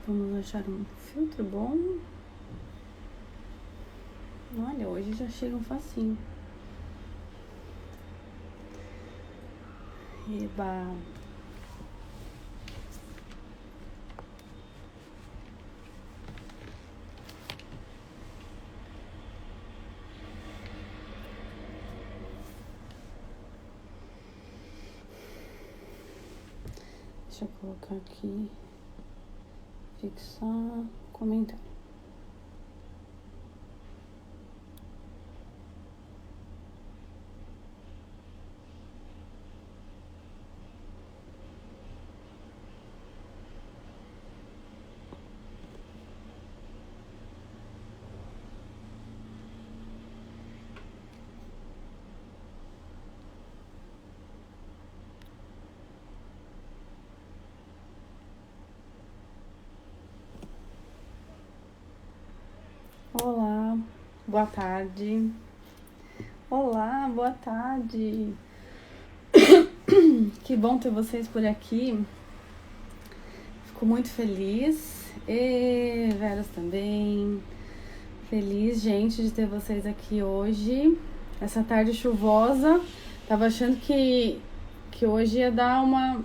Vamos achar um filtro bom. Olha, hoje já chega um facinho. Eba. Deixa eu colocar aqui. Fixar. Comentar. Olá, boa tarde. Olá, boa tarde. Que bom ter vocês por aqui. Fico muito feliz. E Veras também. Feliz, gente, de ter vocês aqui hoje. Essa tarde chuvosa. Tava achando que hoje ia dar uma...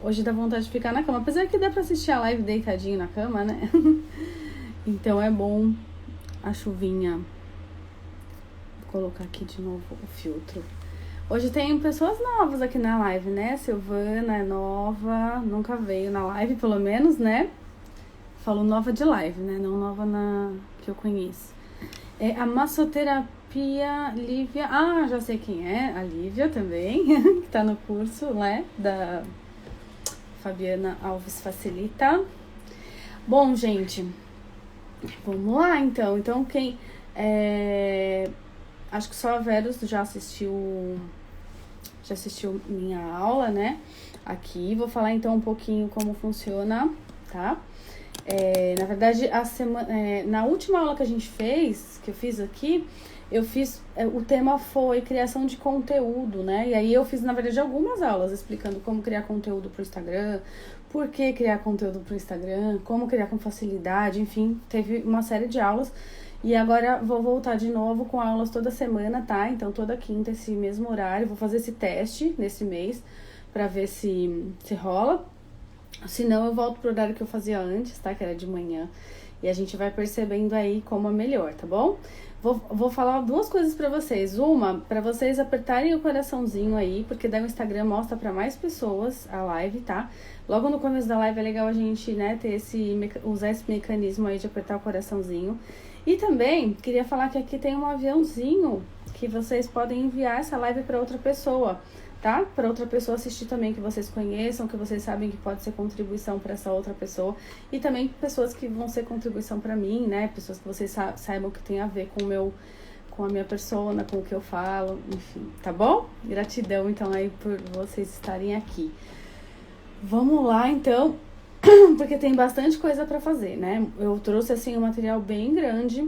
Hoje dá vontade de ficar na cama. Apesar que dá pra assistir a live deitadinho na cama, né? Então é bom a chuvinha. Vou colocar aqui de novo o filtro. Hoje tem pessoas novas aqui na live, né? Silvana é nova, nunca veio na live, pelo menos, né? Falo nova de live, né? Não nova na que eu conheço. É a massoterapia Lívia. Ah, já sei quem é. A Lívia também, que tá no curso, né? Da Fabiana Alves Facilita. Bom, gente, vamos lá, então. Então, quem... Acho que só a Verus já assistiu minha aula, né? Aqui. Vou falar, então, um pouquinho como funciona, tá? Na verdade, na última aula que a gente fez, que eu fiz aqui, o tema foi criação de conteúdo, né? E aí eu fiz, na verdade, algumas aulas explicando como criar conteúdo pro Instagram, por que criar conteúdo pro Instagram, como criar com facilidade, enfim, teve uma série de aulas. E agora vou voltar de novo com aulas toda semana, tá? Então toda quinta, esse mesmo horário, vou fazer esse teste nesse mês pra ver se rola. Se não, eu volto pro horário que eu fazia antes, tá? Que era de manhã. E a gente vai percebendo aí como é melhor, tá bom? Vou falar duas coisas pra vocês. Uma, pra vocês apertarem o coraçãozinho aí, porque daí o Instagram mostra pra mais pessoas a live, tá? Logo no começo da live é legal a gente, né, usar esse mecanismo aí de apertar o coraçãozinho. E também, queria falar que aqui tem um aviãozinho que vocês podem enviar essa live pra outra pessoa, tá? Para outra pessoa assistir também, que vocês conheçam, que vocês sabem que pode ser contribuição para essa outra pessoa. E também pessoas que vão ser contribuição para mim, né? Pessoas que vocês saibam que tem a ver com a minha persona, com o que eu falo, enfim, tá bom? Gratidão, então, aí por vocês estarem aqui. Vamos lá, então, porque tem bastante coisa para fazer, né? Eu trouxe, assim, um material bem grande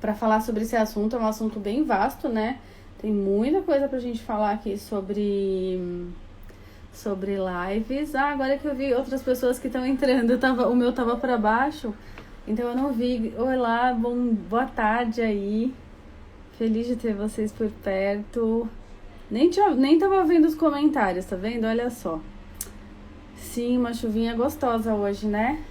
para falar sobre esse assunto. É um assunto bem vasto, né? Tem muita coisa pra gente falar aqui sobre lives. Ah, agora que eu vi outras pessoas que estão entrando, o meu tava pra baixo, então eu não vi. Olá, boa tarde aí. Feliz de ter vocês por perto. Nem tava vendo os comentários, tá vendo? Olha só. Sim, uma chuvinha gostosa hoje, né?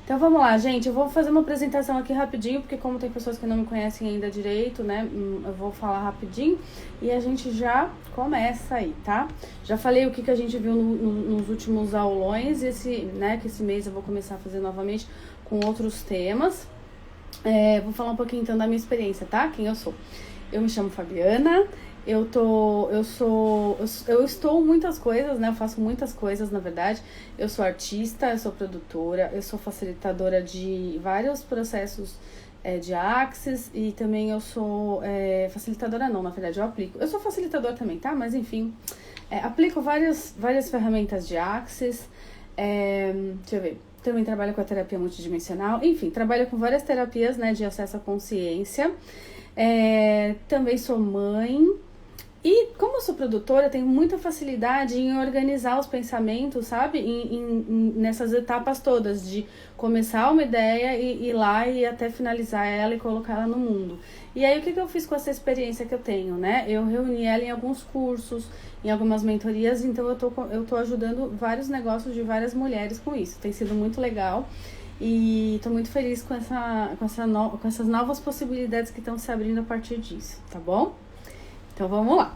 Então vamos lá, gente, eu vou fazer uma apresentação aqui rapidinho, porque como tem pessoas que não me conhecem ainda direito, né, eu vou falar rapidinho e a gente já começa aí, tá? Já falei o que a gente viu nos últimos aulões, que esse mês eu vou começar a fazer novamente com outros temas. Vou falar um pouquinho então da minha experiência, tá? Quem eu sou. Eu me chamo Fabiana. Eu estou muitas coisas, né? Eu faço muitas coisas, na verdade. Eu sou artista, eu sou produtora, eu sou facilitadora de vários processos de Axis e também eu sou facilitadora não, na verdade eu aplico. Eu sou facilitadora também, tá? Mas enfim, aplico várias ferramentas de Axis. Deixa eu ver. Também trabalho com a terapia multidimensional. Enfim, trabalho com várias terapias, né, de acesso à consciência. Também sou mãe. E como eu sou produtora, eu tenho muita facilidade em organizar os pensamentos, sabe? Nessas etapas todas, de começar uma ideia e ir lá e até finalizar ela e colocar ela no mundo. E aí, o que eu fiz com essa experiência que eu tenho, né? Eu reuni ela em alguns cursos, em algumas mentorias, então eu tô ajudando vários negócios de várias mulheres com isso. Tem sido muito legal. E tô muito feliz com essas novas possibilidades que estão se abrindo a partir disso, tá bom? Então vamos lá.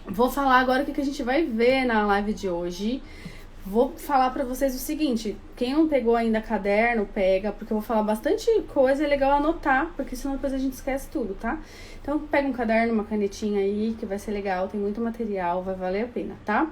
Vou falar agora o que a gente vai ver na live de hoje. Vou falar pra vocês o seguinte: quem não pegou ainda caderno, pega, porque eu vou falar bastante coisa, é legal anotar, porque senão depois a gente esquece tudo, tá? Então pega um caderno, uma canetinha aí, que vai ser legal, tem muito material, vai valer a pena, tá?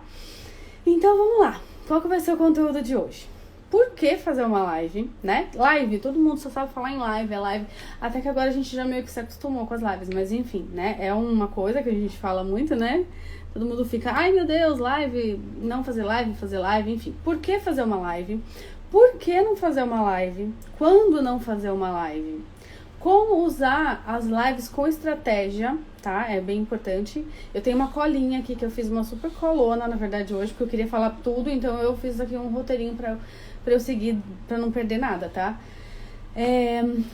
Então vamos lá. Qual que vai ser o conteúdo de hoje? Por que fazer uma live, né? Live, todo mundo só sabe falar em live, é live. Até que agora a gente já meio que se acostumou com as lives, mas enfim, né? É uma coisa que a gente fala muito, né? Todo mundo fica, ai meu Deus, live, não fazer live, enfim. Por que fazer uma live? Por que não fazer uma live? Quando não fazer uma live? Como usar as lives com estratégia, tá? É bem importante. Eu tenho uma colinha aqui que eu fiz uma super colona, na verdade, hoje, porque eu queria falar tudo, então eu fiz aqui um roteirinho pra eu seguir, pra não perder nada, tá?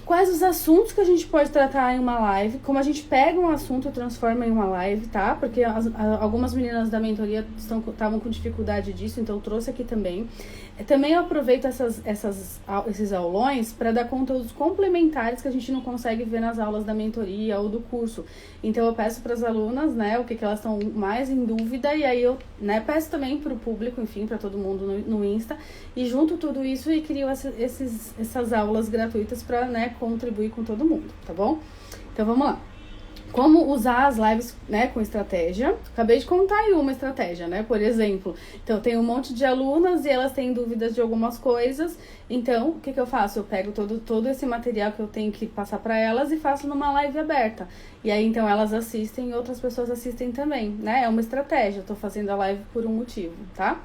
Quais os assuntos que a gente pode tratar em uma live, como a gente pega um assunto e transforma em uma live, tá? Porque algumas meninas da mentoria estavam com dificuldade disso, então eu trouxe aqui também. Também eu aproveito esses aulões para dar conteúdos complementares que a gente não consegue ver nas aulas da mentoria ou do curso. Então eu peço para as alunas, né, o que elas estão mais em dúvida, e aí eu, né, peço também para o público, enfim, para todo mundo no Insta, e junto tudo isso e crio essas aulas gratuitas para, né, contribuir com todo mundo, tá bom? Então vamos lá. Como usar as lives, né, com estratégia. Acabei de contar aí uma estratégia, né, por exemplo. Então, eu tenho um monte de alunas e elas têm dúvidas de algumas coisas. Então, o que eu faço? Eu pego todo esse material que eu tenho que passar para elas e faço numa live aberta. E aí, então, elas assistem e outras pessoas assistem também, né? É uma estratégia. Eu tô fazendo a live por um motivo, tá?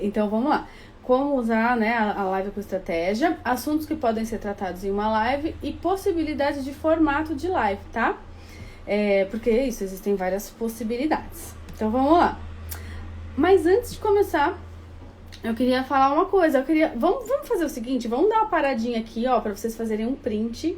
Então, vamos lá. Como usar, né, a live com estratégia. Assuntos que podem ser tratados em uma live e possibilidades de formato de live, tá? Porque é isso, existem várias possibilidades. Então vamos lá. Mas antes de começar, eu queria falar uma coisa. Vamos fazer o seguinte, vamos dar uma paradinha aqui, ó, pra vocês fazerem um print.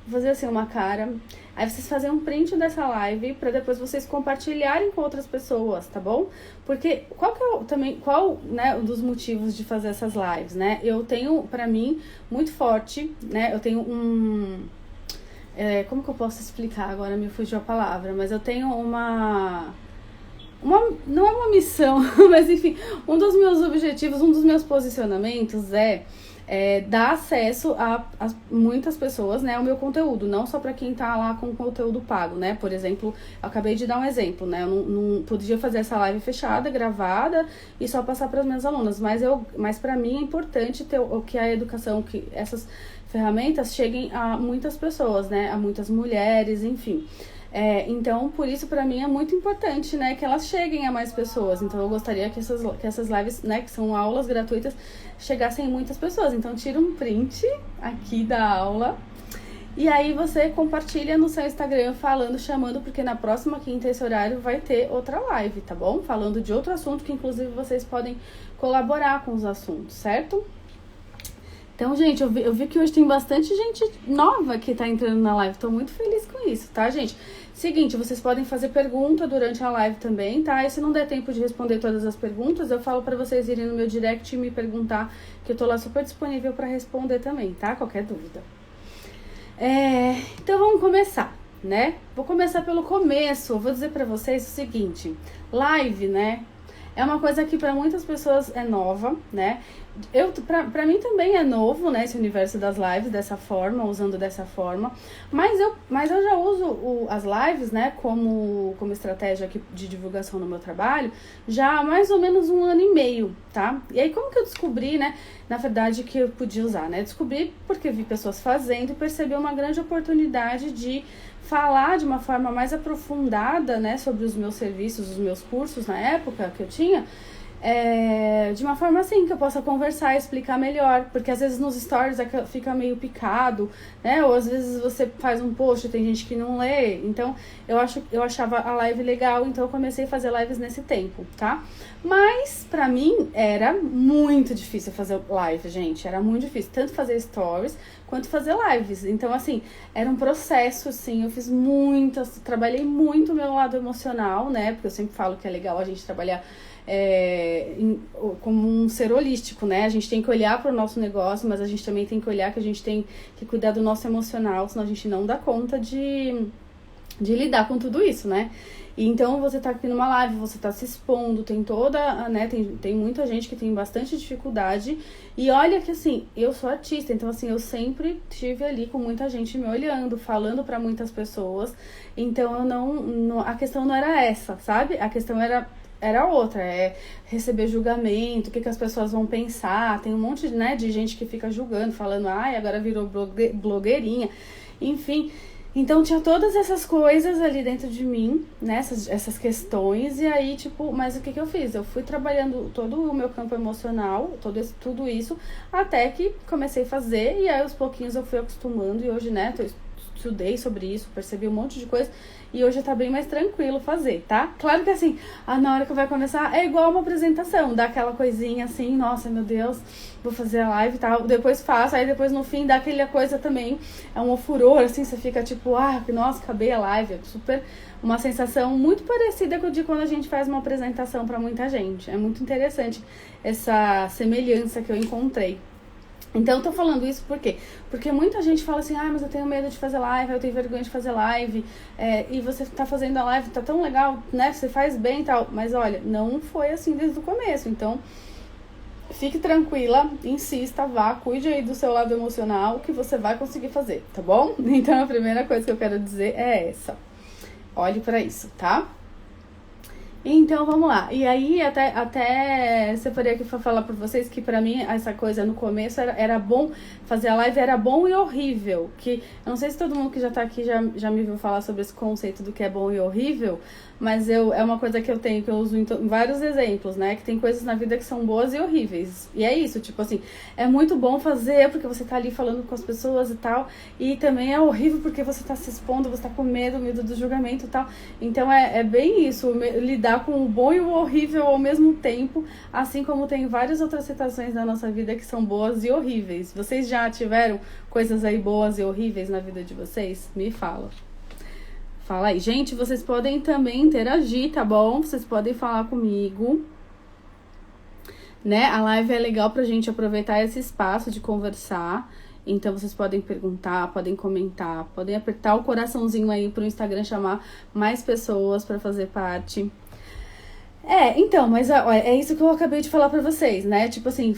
Vou fazer assim uma cara. Aí vocês fazem um print dessa live pra depois vocês compartilharem com outras pessoas, tá bom? Porque qual, né, um dos motivos de fazer essas lives, né? Eu tenho, pra mim, muito forte, né? Eu tenho como que eu posso explicar? Agora me fugiu a palavra, mas eu tenho não é uma missão, mas enfim, um dos meus objetivos, um dos meus posicionamentos é dar acesso a muitas pessoas, né, ao meu conteúdo, não só para quem tá lá com conteúdo pago, né? Por exemplo, eu acabei de dar um exemplo, né? Eu não podia fazer essa live fechada, gravada e só passar para as minhas alunas, mas para mim é importante ter que a educação, que essas ferramentas cheguem a muitas pessoas, né? A muitas mulheres, enfim. Então, por isso, pra mim, é muito importante, né, que elas cheguem a mais pessoas. Então, eu gostaria que essas lives, né, que são aulas gratuitas, chegassem a muitas pessoas. Então, tira um print aqui da aula e aí você compartilha no seu Instagram chamando, porque na próxima quinta, esse horário, vai ter outra live, tá bom? Falando de outro assunto que, inclusive, vocês podem colaborar com os assuntos, certo? Então, gente, eu vi que hoje tem bastante gente nova que tá entrando na live. Tô muito feliz com isso, tá, gente? Seguinte, vocês podem fazer pergunta durante a live também, tá? E se não der tempo de responder todas as perguntas, eu falo pra vocês irem no meu direct e me perguntar, que eu tô lá super disponível pra responder também, tá? Qualquer dúvida. Então, vamos começar, né? Vou começar pelo começo. Eu vou dizer pra vocês o seguinte. Live, né? É uma coisa que para muitas pessoas é nova, né? Pra mim também é novo, né? Esse universo das lives dessa forma, usando dessa forma. Mas eu já uso as lives, né? Como estratégia aqui de divulgação no meu trabalho, já há mais ou menos 1 ano e meio, tá? E aí como que eu descobri, né? Na verdade, que eu podia usar, né? Descobri porque vi pessoas fazendo e percebi uma grande oportunidade de falar de uma forma mais aprofundada, né, sobre os meus serviços, os meus cursos na época que eu tinha, de uma forma assim, que eu possa conversar e explicar melhor, porque às vezes nos stories fica meio picado, né, ou às vezes você faz um post e tem gente que não lê, então eu achava a live legal, então eu comecei a fazer lives nesse tempo, tá? Mas pra mim era muito difícil fazer live, gente, era muito difícil, tanto fazer stories quanto fazer lives, então assim, era um processo, assim, eu fiz trabalhei muito o meu lado emocional, né, porque eu sempre falo que é legal a gente trabalhar como um ser holístico, né? A gente tem que olhar para o nosso negócio, mas a gente também tem que olhar que a gente tem que cuidar do nosso emocional, senão a gente não dá conta de lidar com tudo isso, né? E então você tá aqui numa live, você tá se expondo, tem toda, né? Tem muita gente que tem bastante dificuldade. E olha que assim, eu sou artista, então assim, eu sempre estive ali com muita gente me olhando, falando para muitas pessoas. Então eu não, a questão não era essa, sabe? A questão era outra, receber julgamento, o que as pessoas vão pensar. Tem um monte, né, de gente que fica julgando, falando, ai, agora virou blogueirinha, enfim. Então tinha todas essas coisas ali dentro de mim, né, essas questões, e aí, tipo, mas o que eu fiz? Eu fui trabalhando todo o meu campo emocional, tudo isso, até que comecei a fazer, e aí aos pouquinhos eu fui acostumando, e hoje, né, estudei sobre isso, percebi um monte de coisa, e hoje tá bem mais tranquilo fazer, tá? Claro que assim, na hora que vai começar, é igual uma apresentação, dá aquela coisinha assim, nossa, meu Deus, vou fazer a live e tal, depois faço, aí depois no fim dá aquela coisa também, é um furor, assim, você fica tipo, nossa, acabei a live, é super uma sensação muito parecida com de quando a gente faz uma apresentação pra muita gente, é muito interessante essa semelhança que eu encontrei. Então, eu tô falando isso por quê? Porque muita gente fala assim, mas eu tenho medo de fazer live, eu tenho vergonha de fazer live, e você tá fazendo a live, tá tão legal, né, você faz bem e tal, mas olha, não foi assim desde o começo, então fique tranquila, insista, vá, cuide aí do seu lado emocional que você vai conseguir fazer, tá bom? Então, a primeira coisa que eu quero dizer é essa, olhe pra isso, tá? Então, vamos lá. E aí, até separei aqui pra falar pra vocês que pra mim, essa coisa no começo era bom, fazer a live era bom e horrível. Que, eu não sei se todo mundo que já tá aqui já me viu falar sobre esse conceito do que é bom e horrível, mas é uma coisa que eu tenho, que eu uso em vários exemplos, né? Que tem coisas na vida que são boas e horríveis. E é isso, tipo assim, é muito bom fazer porque você tá ali falando com as pessoas e tal, e também é horrível porque você tá se expondo, você tá com medo do julgamento e tal. Então, é bem isso, lidar com o bom e o horrível ao mesmo tempo, assim como tem várias outras situações na nossa vida que são boas e horríveis. Vocês já tiveram coisas aí boas e horríveis na vida de vocês? Me fala. Fala aí. Gente, vocês podem também interagir, tá bom? Vocês podem falar comigo, né? A live é legal pra gente aproveitar esse espaço de conversar. Então, vocês podem perguntar, podem comentar, podem apertar o coraçãozinho aí pro Instagram chamar mais pessoas pra fazer parte. Então, mas ó, é isso que eu acabei de falar pra vocês, né? Tipo assim,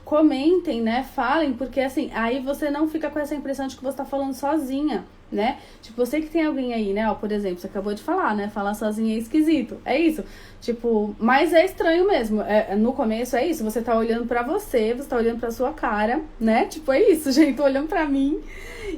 comentem, né? Falem, porque assim, aí você não fica com essa impressão de que você tá falando sozinha, né? Tipo, eu sei que tem alguém aí, né? Ó, por exemplo, você acabou de falar, né? Falar sozinha é esquisito. É isso. Tipo, mas é estranho mesmo. No começo é isso. Você tá olhando pra você tá olhando pra sua cara, né? Tipo, é isso, gente. Tô olhando pra mim.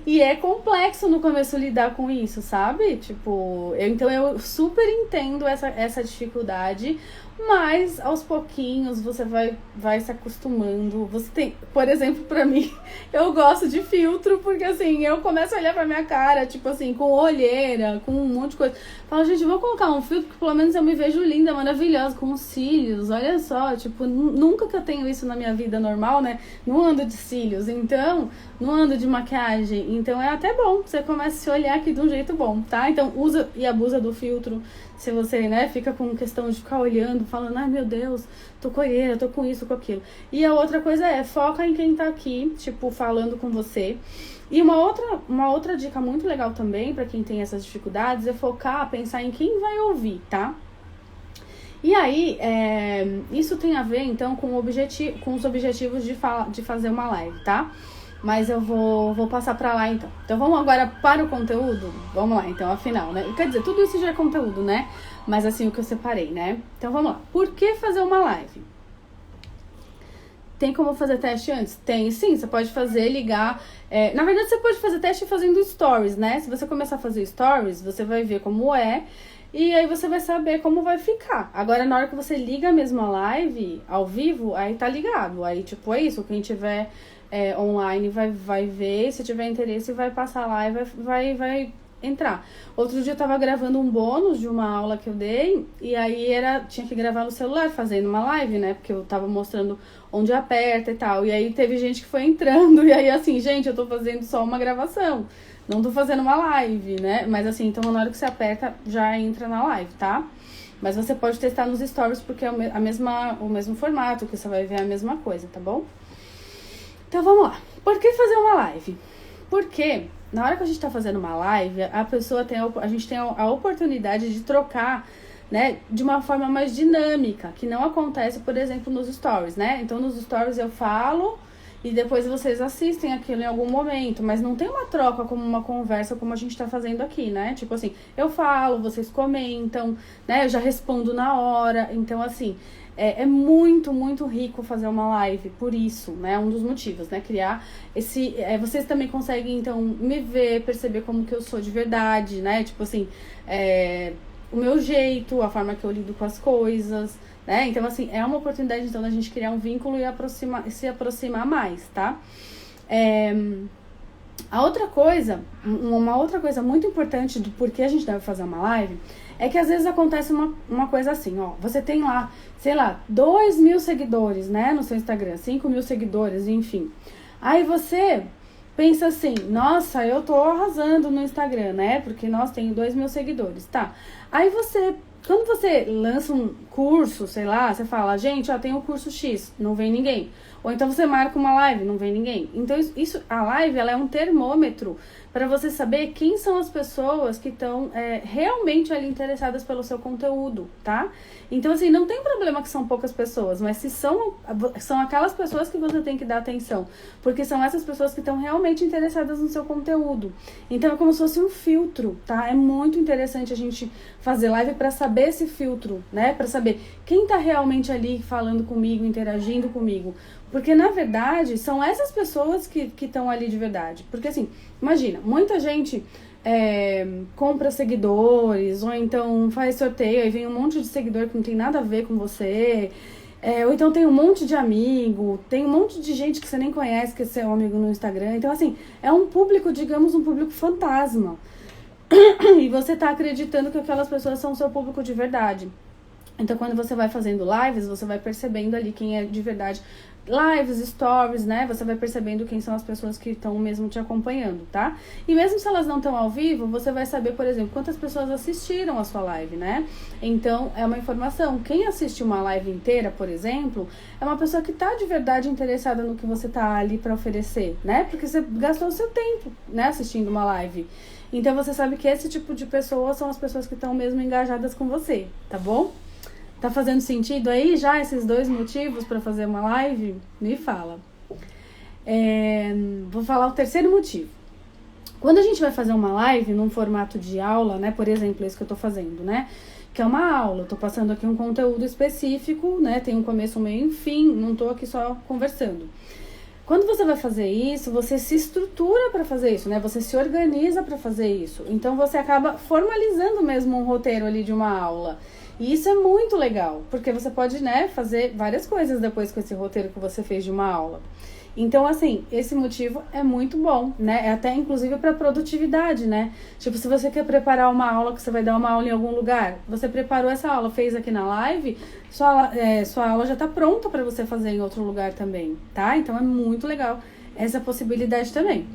E é complexo no começo lidar com isso, sabe? Tipo, então eu super entendo essa dificuldade. Mas aos pouquinhos você vai se acostumando. Você tem, por exemplo, pra mim, eu gosto de filtro, porque assim, eu começo a olhar pra minha cara, tipo assim, com olheira, com um monte de coisa. Falo, gente, vou colocar um filtro que pelo menos eu me vejo linda, maravilhosa, com os cílios, olha só, tipo, nunca que eu tenho isso na minha vida normal, né? Não ando de cílios, então, não ando de maquiagem, então é até bom, você começa a se olhar aqui de um jeito bom, tá? Então usa e abusa do filtro. Se você, né, fica com questão de ficar olhando, falando, ai meu Deus, tô com olheira, tô com isso, com aquilo. E a outra coisa foca em quem tá aqui, tipo, falando com você. E uma outra dica muito legal também, pra quem tem essas dificuldades, é focar, pensar em quem vai ouvir, tá? E aí, isso tem a ver, então, com os objetivos de fazer uma live, tá? Mas eu vou passar pra lá, então. Então, vamos agora para o conteúdo? Vamos lá, então, afinal, né? Quer dizer, tudo isso já é conteúdo, né? Mas, assim, o que eu separei, né? Então, vamos lá. Por que fazer uma live? Tem como fazer teste antes? Tem, sim. Você pode fazer, ligar... na verdade, você pode fazer teste fazendo stories, né? Se você começar a fazer stories, você vai ver como é... e aí você vai saber como vai ficar. Agora, na hora que você liga mesmo a live, ao vivo, aí tá ligado. Aí, tipo, é isso, quem tiver online vai ver, se tiver interesse vai passar lá e vai entrar. Outro dia eu tava gravando um bônus de uma aula que eu dei, e aí tinha que gravar no celular, fazendo uma live, né? Porque eu tava mostrando onde aperta e tal. E aí teve gente que foi entrando, e aí assim, gente, eu tô fazendo só uma gravação, não tô fazendo uma live, né? Mas assim, então na hora que você aperta, já entra na live, tá? Mas você pode testar nos stories, porque é o mesmo formato, que você vai ver a mesma coisa, tá bom? Então vamos lá. Por que fazer uma live? Porque na hora que a gente tá fazendo uma live, a gente tem a oportunidade de trocar, né, de uma forma mais dinâmica, que não acontece, por exemplo, nos stories, né? Então nos stories eu falo e depois vocês assistem aquilo em algum momento, mas não tem uma troca como uma conversa como a gente tá fazendo aqui, né? Tipo assim, eu falo, vocês comentam, né? Eu já respondo na hora, então assim, é muito, muito rico fazer uma live, por isso, né? Um dos motivos, né? Criar vocês também conseguem, então, me ver, perceber como que eu sou de verdade, né? Tipo assim, o meu jeito, a forma que eu lido com as coisas, né? Então, assim, é uma oportunidade, então, da gente criar um vínculo e se aproximar mais, tá? Uma outra coisa muito importante do porquê a gente deve fazer uma live é que às vezes acontece uma coisa assim, ó, você tem lá, sei lá, 2.000 seguidores, né, no seu Instagram, 5.000 seguidores, enfim. Aí você pensa assim, nossa, eu tô arrasando no Instagram, né, porque nós tenho 2.000 seguidores, tá. Aí quando você lança um curso, sei lá, você fala, gente, ó, tem o curso X, não vem ninguém. Ou então você marca uma live, não vem ninguém. Então a live, ela é um termômetro para você saber quem são as pessoas que estão realmente ali interessadas pelo seu conteúdo, tá? Então, assim, não tem problema que são poucas pessoas, mas se são aquelas pessoas que você tem que dar atenção, porque são essas pessoas que estão realmente interessadas no seu conteúdo. Então, é como se fosse um filtro, tá? É muito interessante a gente fazer live para saber esse filtro, né? Para saber quem tá realmente ali falando comigo, interagindo comigo. Porque, na verdade, são essas pessoas que estão ali de verdade. Porque, assim, imagina, muita gente compra seguidores, ou então faz sorteio, aí vem um monte de seguidor que não tem nada a ver com você, ou então tem um monte de amigo, tem um monte de gente que você nem conhece, que é seu amigo no Instagram. Então, assim, é um público, digamos, um público fantasma. E você tá acreditando que aquelas pessoas são seu público de verdade. Então, quando você vai fazendo lives, você vai percebendo ali quem é de verdade. Lives, stories, né? Você vai percebendo quem são as pessoas que estão mesmo te acompanhando, tá? E mesmo se elas não estão ao vivo, você vai saber, por exemplo, quantas pessoas assistiram a sua live, né? Então, é uma informação. Quem assiste uma live inteira, por exemplo, é uma pessoa que tá de verdade interessada no que você tá ali pra oferecer, né? Porque você gastou o seu tempo, né? Assistindo uma live. Então, você sabe que esse tipo de pessoas são as pessoas que estão mesmo engajadas com você, tá bom? Tá fazendo sentido aí já esses dois motivos para fazer uma live? Me fala. Vou falar o terceiro motivo. Quando a gente vai fazer uma live num formato de aula, né? Por exemplo, esse que eu tô fazendo, né? Que é uma aula, eu tô passando aqui um conteúdo específico, né? Tem um começo, um meio e um fim, não tô aqui só conversando. Quando você vai fazer isso, você se estrutura para fazer isso, né? Você se organiza para fazer isso. Então, você acaba formalizando mesmo um roteiro ali de uma aula. E isso é muito legal, porque você pode, né, fazer várias coisas depois com esse roteiro que você fez de uma aula. Então, assim, esse motivo é muito bom, né? É até, inclusive, para produtividade, né? Tipo, se você quer preparar uma aula, que você vai dar uma aula em algum lugar, você preparou essa aula, fez aqui na live, sua aula já tá pronta para você fazer em outro lugar também, tá? Então, é muito legal essa possibilidade também.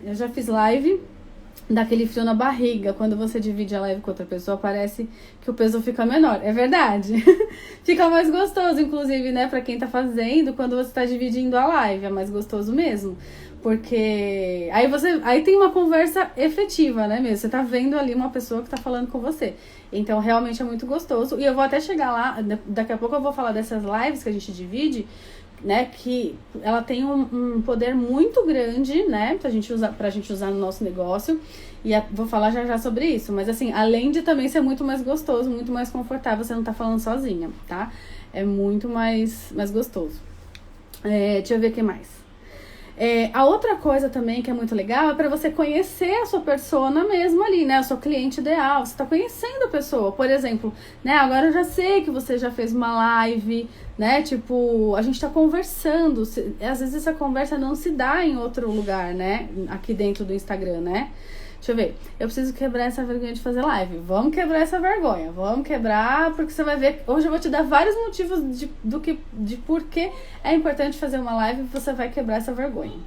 Eu já fiz live daquele frio na barriga, quando você divide a live com outra pessoa, parece que o peso fica menor. É verdade. Fica mais gostoso, inclusive, né, pra quem tá fazendo, quando você tá dividindo a live, é mais gostoso mesmo. Porque aí tem uma conversa efetiva, né, mesmo? Você tá vendo ali uma pessoa que tá falando com você. Então, realmente é muito gostoso. E eu vou até chegar lá, daqui a pouco eu vou falar dessas lives que a gente divide, né, que ela tem um poder muito grande, né, pra gente usar no nosso negócio, e vou falar já sobre isso, mas assim, além de também ser muito mais gostoso, muito mais confortável, você não tá falando sozinha, tá? É muito mais gostoso. Deixa eu ver o que mais. A outra coisa também que é muito legal é para você conhecer a sua persona mesmo ali, né? O seu cliente ideal. Você tá conhecendo a pessoa. Por exemplo, né? Agora eu já sei que você já fez uma live, né? Tipo, a gente tá conversando. Às vezes essa conversa não se dá em outro lugar, né? Aqui dentro do Instagram, né? Deixa eu ver. Eu preciso quebrar essa vergonha de fazer live. Vamos quebrar essa vergonha. Vamos quebrar, porque você vai ver. Hoje eu vou te dar vários motivos de por que é importante fazer uma live e você vai quebrar essa vergonha.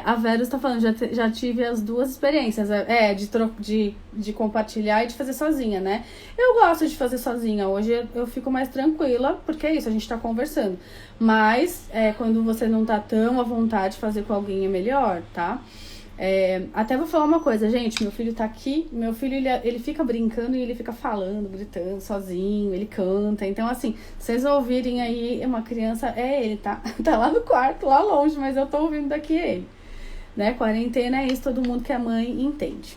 A Vera está falando, já tive as duas experiências. De compartilhar e de fazer sozinha, né? Eu gosto de fazer sozinha. Hoje eu fico mais tranquila, porque é isso, a gente tá conversando. Mas quando você não tá tão à vontade de fazer com alguém é melhor, tá? Até vou falar uma coisa, gente, meu filho tá aqui, meu filho ele fica brincando e ele fica falando, gritando sozinho, ele canta, então assim, vocês ouvirem aí uma criança, ele tá lá no quarto, lá longe, mas eu tô ouvindo daqui ele, né, quarentena é isso, todo mundo que é mãe entende.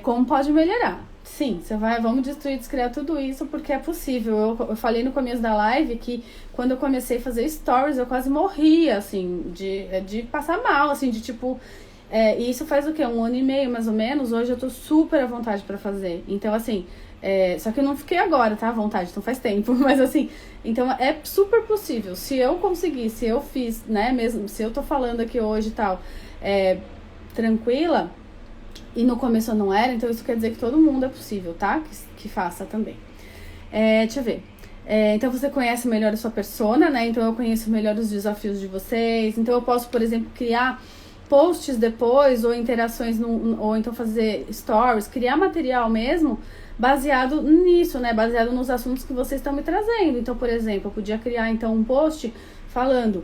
Como pode melhorar? Sim, vamos descriar tudo isso porque é possível. Eu falei no começo da live que quando eu comecei a fazer stories eu quase morria, assim, de passar mal, assim, de tipo... E isso faz o quê? 1 ano e meio, mais ou menos. Hoje eu tô super à vontade pra fazer. Então, assim, só que eu não fiquei agora, tá? À vontade, então faz tempo. Mas, assim, então é super possível. Se eu conseguir, se eu fiz, né? Mesmo se eu tô falando aqui hoje e tal, tranquila, e no começo eu não era, então isso quer dizer que todo mundo é possível, tá? Que faça também. Deixa eu ver. Então você conhece melhor a sua persona, né? Então eu conheço melhor os desafios de vocês. Então eu posso, por exemplo, criar posts depois, ou interações, ou então fazer stories, criar material mesmo, baseado nisso, né? Baseado nos assuntos que vocês estão me trazendo. Então, por exemplo, eu podia criar então um post falando...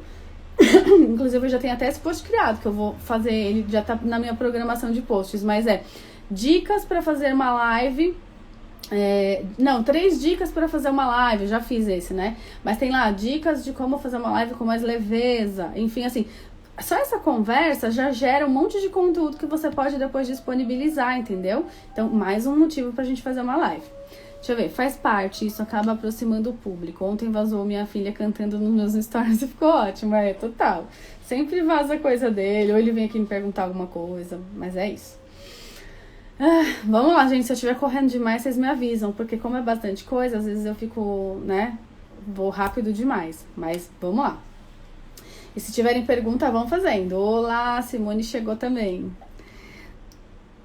Inclusive, eu já tenho até esse post criado, que eu vou fazer, ele já tá na minha programação de posts, mas dicas para fazer uma live... 3 dicas para fazer uma live, eu já fiz esse, né? Mas tem lá, dicas de como fazer uma live com mais leveza, enfim, assim... Só essa conversa já gera um monte de conteúdo que você pode depois disponibilizar, entendeu? Então, mais um motivo pra gente fazer uma live. Deixa eu ver, faz parte, isso acaba aproximando o público. Ontem vazou minha filha cantando nos meus stories e ficou ótimo, total. Sempre vaza coisa dele, ou ele vem aqui me perguntar alguma coisa, mas é isso. Vamos lá, gente, se eu estiver correndo demais, vocês me avisam, porque como é bastante coisa, às vezes eu fico, né, vou rápido demais, mas vamos lá. E se tiverem pergunta, vão fazendo. Olá, Simone chegou também.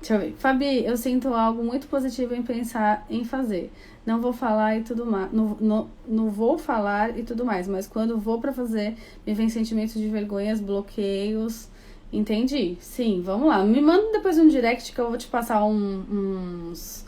Deixa eu ver. Fabi, eu sinto algo muito positivo em pensar em fazer. Não vou falar e tudo mais. Não vou falar e tudo mais, mas quando vou pra fazer, me vem sentimentos de vergonhas, bloqueios. Entendi. Sim, vamos lá. Me manda depois um direct que eu vou te passar umas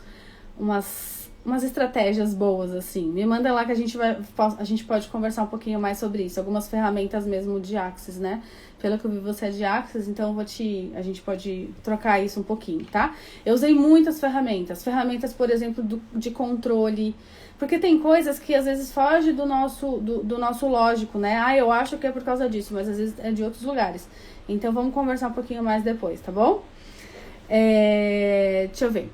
estratégias boas, assim. Me manda lá que a gente pode conversar um pouquinho mais sobre isso. Algumas ferramentas mesmo de Axis, né? Pelo que eu vi, você é de Axis, então a gente pode trocar isso um pouquinho, tá? Eu usei muitas ferramentas. Ferramentas, por exemplo, de controle. Porque tem coisas que às vezes fogem do nosso lógico, né? Eu acho que é por causa disso, mas às vezes é de outros lugares. Então vamos conversar um pouquinho mais depois, tá bom? Deixa eu ver.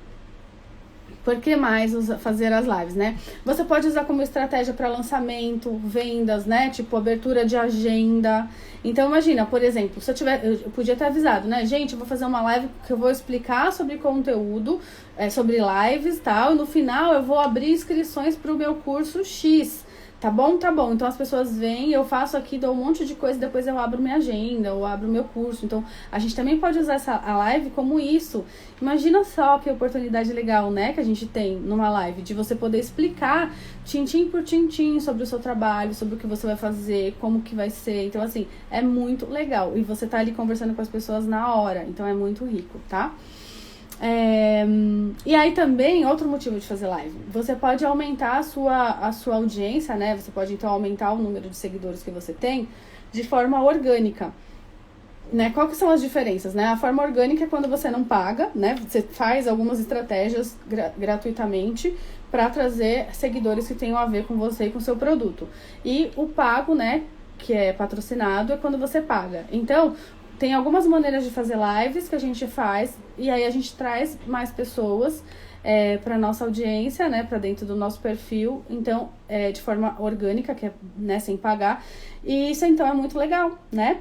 Por que mais fazer as lives, né? Você pode usar como estratégia para lançamento, vendas, né? Tipo, abertura de agenda. Então, imagina, por exemplo, se eu podia ter avisado, né? Gente, eu vou fazer uma live que eu vou explicar sobre conteúdo, sobre lives e tal. E no final, eu vou abrir inscrições para o meu curso X. Tá bom? Tá bom. Então as pessoas vêm, eu faço aqui, dou um monte de coisa, depois eu abro minha agenda, eu abro meu curso. Então a gente também pode usar a live como isso. Imagina só que oportunidade legal, né? Que a gente tem numa live, de você poder explicar tintim por tintim sobre o seu trabalho, sobre o que você vai fazer, como que vai ser. Então assim, é muito legal. E você tá ali conversando com as pessoas na hora. Então é muito rico, tá? E aí também, outro motivo de fazer live, você pode aumentar a sua audiência, né? Você pode então aumentar o número de seguidores que você tem de forma orgânica, né? Qual que são as diferenças, né? A forma orgânica é quando você não paga, né? Você faz algumas estratégias gratuitamente para trazer seguidores que tenham a ver com você e com o seu produto. E o pago, né, que é patrocinado, é quando você paga. Então, tem algumas maneiras de fazer lives que a gente faz e aí a gente traz mais pessoas para nossa audiência, né, para dentro do nosso perfil, então de forma orgânica, que é, né, sem pagar. E isso então é muito legal, né?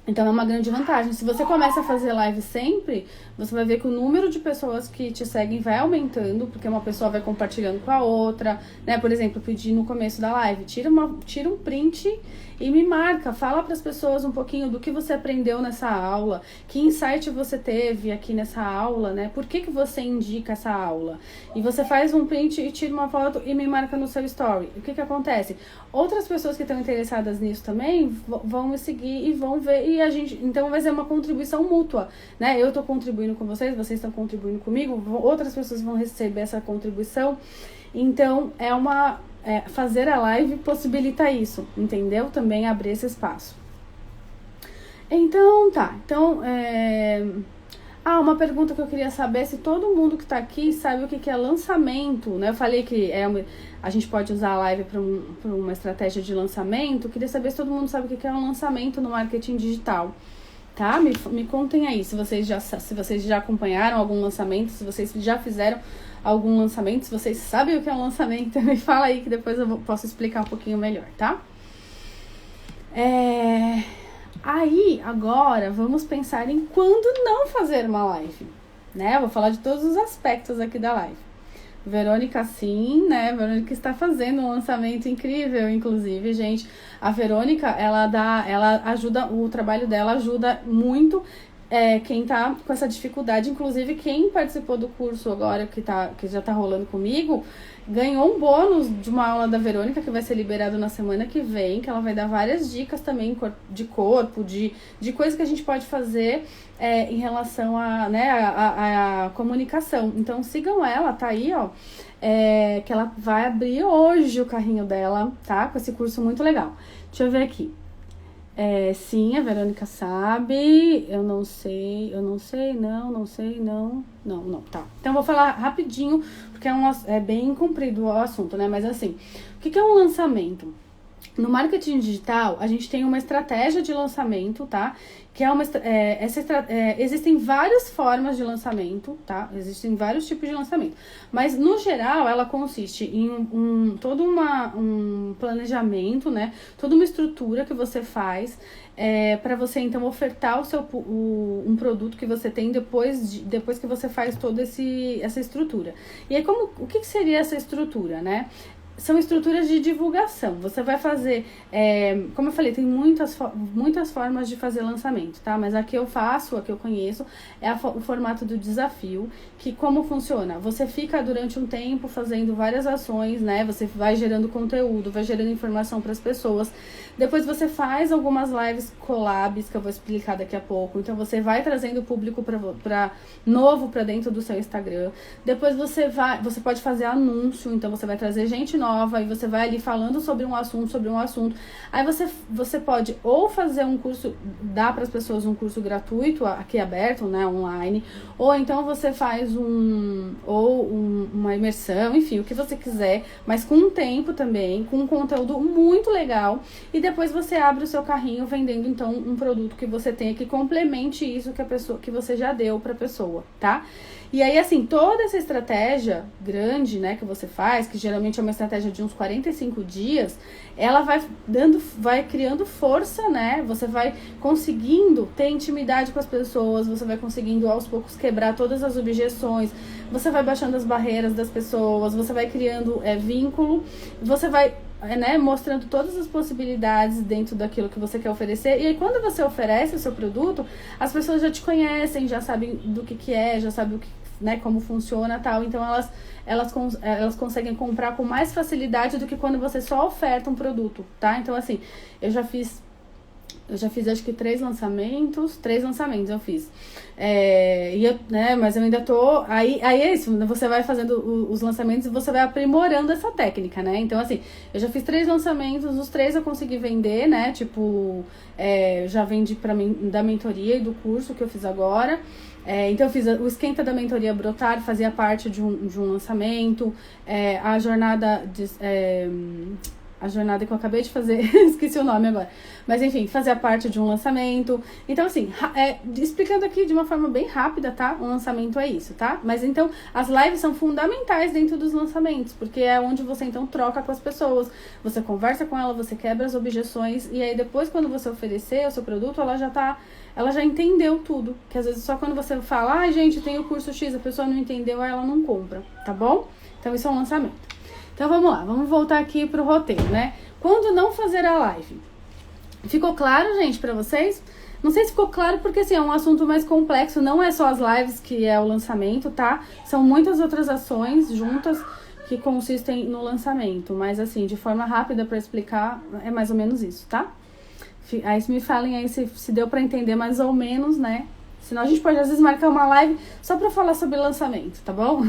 Então é uma grande vantagem. Se você começa a fazer live sempre, você vai ver que o número de pessoas que te seguem vai aumentando, porque uma pessoa vai compartilhando com a outra, né? Por exemplo, eu pedi no começo da live, tira um print e me marca, fala para as pessoas um pouquinho do que você aprendeu nessa aula, que insight você teve aqui nessa aula, né? Por que você indica essa aula? E você faz um print e tira uma foto e me marca no seu story. O que acontece? Outras pessoas que estão interessadas nisso também vão me seguir e vão ver, e a gente, então vai ser uma contribuição mútua, né? Eu tô contribuindo com vocês estão contribuindo comigo, outras pessoas vão receber essa contribuição. Então, fazer a live possibilita isso, entendeu? Também abrir esse espaço. Então, tá. Então, uma pergunta que eu queria saber, se todo mundo que tá aqui sabe o que é lançamento, né? Eu falei que a gente pode usar a live para uma estratégia de lançamento. Eu queria saber se todo mundo sabe o que é um lançamento no marketing digital. Tá? Me contem aí se vocês já acompanharam algum lançamento, se vocês já fizeram algum lançamento, se vocês sabem o que é um lançamento, me fala aí que depois eu posso explicar um pouquinho melhor, tá? Aí, agora, vamos pensar em quando não fazer uma live, né? Eu vou falar de todos os aspectos aqui da live. Verônica, sim, né? Verônica está fazendo um lançamento incrível, inclusive, gente. A Verônica, ela ajuda, o trabalho dela ajuda muito quem tá com essa dificuldade. Inclusive, quem participou do curso agora, que já tá rolando comigo, ganhou um bônus de uma aula da Verônica, que vai ser liberado na semana que vem, que ela vai dar várias dicas também de corpo, de coisas que a gente pode fazer em relação a comunicação. Então, sigam ela, tá aí, ó, que ela vai abrir hoje o carrinho dela, tá? Com esse curso muito legal. Deixa eu ver aqui. Sim, a Verônica sabe, não, tá. Então, eu vou falar rapidinho, porque é bem comprido o assunto, né? Mas assim, o que é um lançamento? No marketing digital, a gente tem uma estratégia de lançamento, tá? Que existem várias formas de lançamento, tá? Existem vários tipos de lançamento. Mas, no geral, ela consiste em todo um planejamento, né? Toda uma estrutura que você faz para você, então, ofertar um produto que você tem depois que você faz toda essa estrutura. E aí, o que seria essa estrutura, né? São estruturas de divulgação. Você vai fazer, como eu falei, tem muitas formas de fazer lançamento, tá? Mas a que eu faço, a que eu conheço, é o formato do desafio, que como funciona? Você fica durante um tempo fazendo várias ações, né? Você vai gerando conteúdo, vai gerando informação para as pessoas. Depois você faz algumas lives collabs, que eu vou explicar daqui a pouco. Então você vai trazendo o público novo para dentro do seu Instagram. Depois você pode fazer anúncio, então você vai trazer gente nova e você vai ali falando sobre um assunto. Aí você pode ou fazer um curso, dar para as pessoas um curso gratuito, aqui aberto, né, online, ou então você faz uma imersão, enfim, o que você quiser, mas com um tempo também, com um conteúdo muito legal, e depois você abre o seu carrinho vendendo então um produto que você tenha que complemente isso que você já deu para a pessoa, tá? E aí, assim, toda essa estratégia grande, né, que você faz, que geralmente é uma estratégia de uns 45 dias, ela vai criando força, né? Você vai conseguindo ter intimidade com as pessoas, você vai conseguindo aos poucos quebrar todas as objeções, você vai baixando as barreiras das pessoas, você vai criando vínculo, você vai mostrando todas as possibilidades dentro daquilo que você quer oferecer. E aí, quando você oferece o seu produto, as pessoas já te conhecem, já sabem do que é, já sabem como funciona e tal. Então, elas conseguem comprar com mais facilidade do que quando você só oferta um produto, tá? Então, assim, eu já fiz acho que 3 lançamentos eu fiz. Mas eu ainda tô... Aí é isso, você vai fazendo os lançamentos e você vai aprimorando essa técnica, né? Então, assim, eu já fiz 3 lançamentos, os 3 eu consegui vender, né? Tipo, já vendi pra mim da mentoria e do curso que eu fiz agora. Então eu fiz o esquenta da mentoria Brotar, fazia parte de um lançamento, a jornada a jornada que eu acabei de fazer, esqueci o nome agora, mas enfim, fazer parte de um lançamento. Então assim, explicando aqui de uma forma bem rápida, tá? Um lançamento é isso, tá? Mas então, as lives são fundamentais dentro dos lançamentos, porque é onde você então troca com as pessoas, você conversa com ela, você quebra as objeções, e aí depois quando você oferecer o seu produto, ela já entendeu tudo, que às vezes só quando você fala, ai gente, tem o curso X, a pessoa não entendeu, aí ela não compra, tá bom? Então isso é um lançamento. Então vamos lá, vamos voltar aqui pro roteiro, né? Quando não fazer a live? Ficou claro, gente, pra vocês? Não sei se ficou claro porque assim, é um assunto mais complexo, não é só as lives que é o lançamento, tá? São muitas outras ações juntas que consistem no lançamento, mas assim, de forma rápida pra explicar, é mais ou menos isso, tá? Aí me falem aí se deu pra entender mais ou menos, né? Senão a gente pode às vezes marcar uma live só pra falar sobre lançamento, tá bom?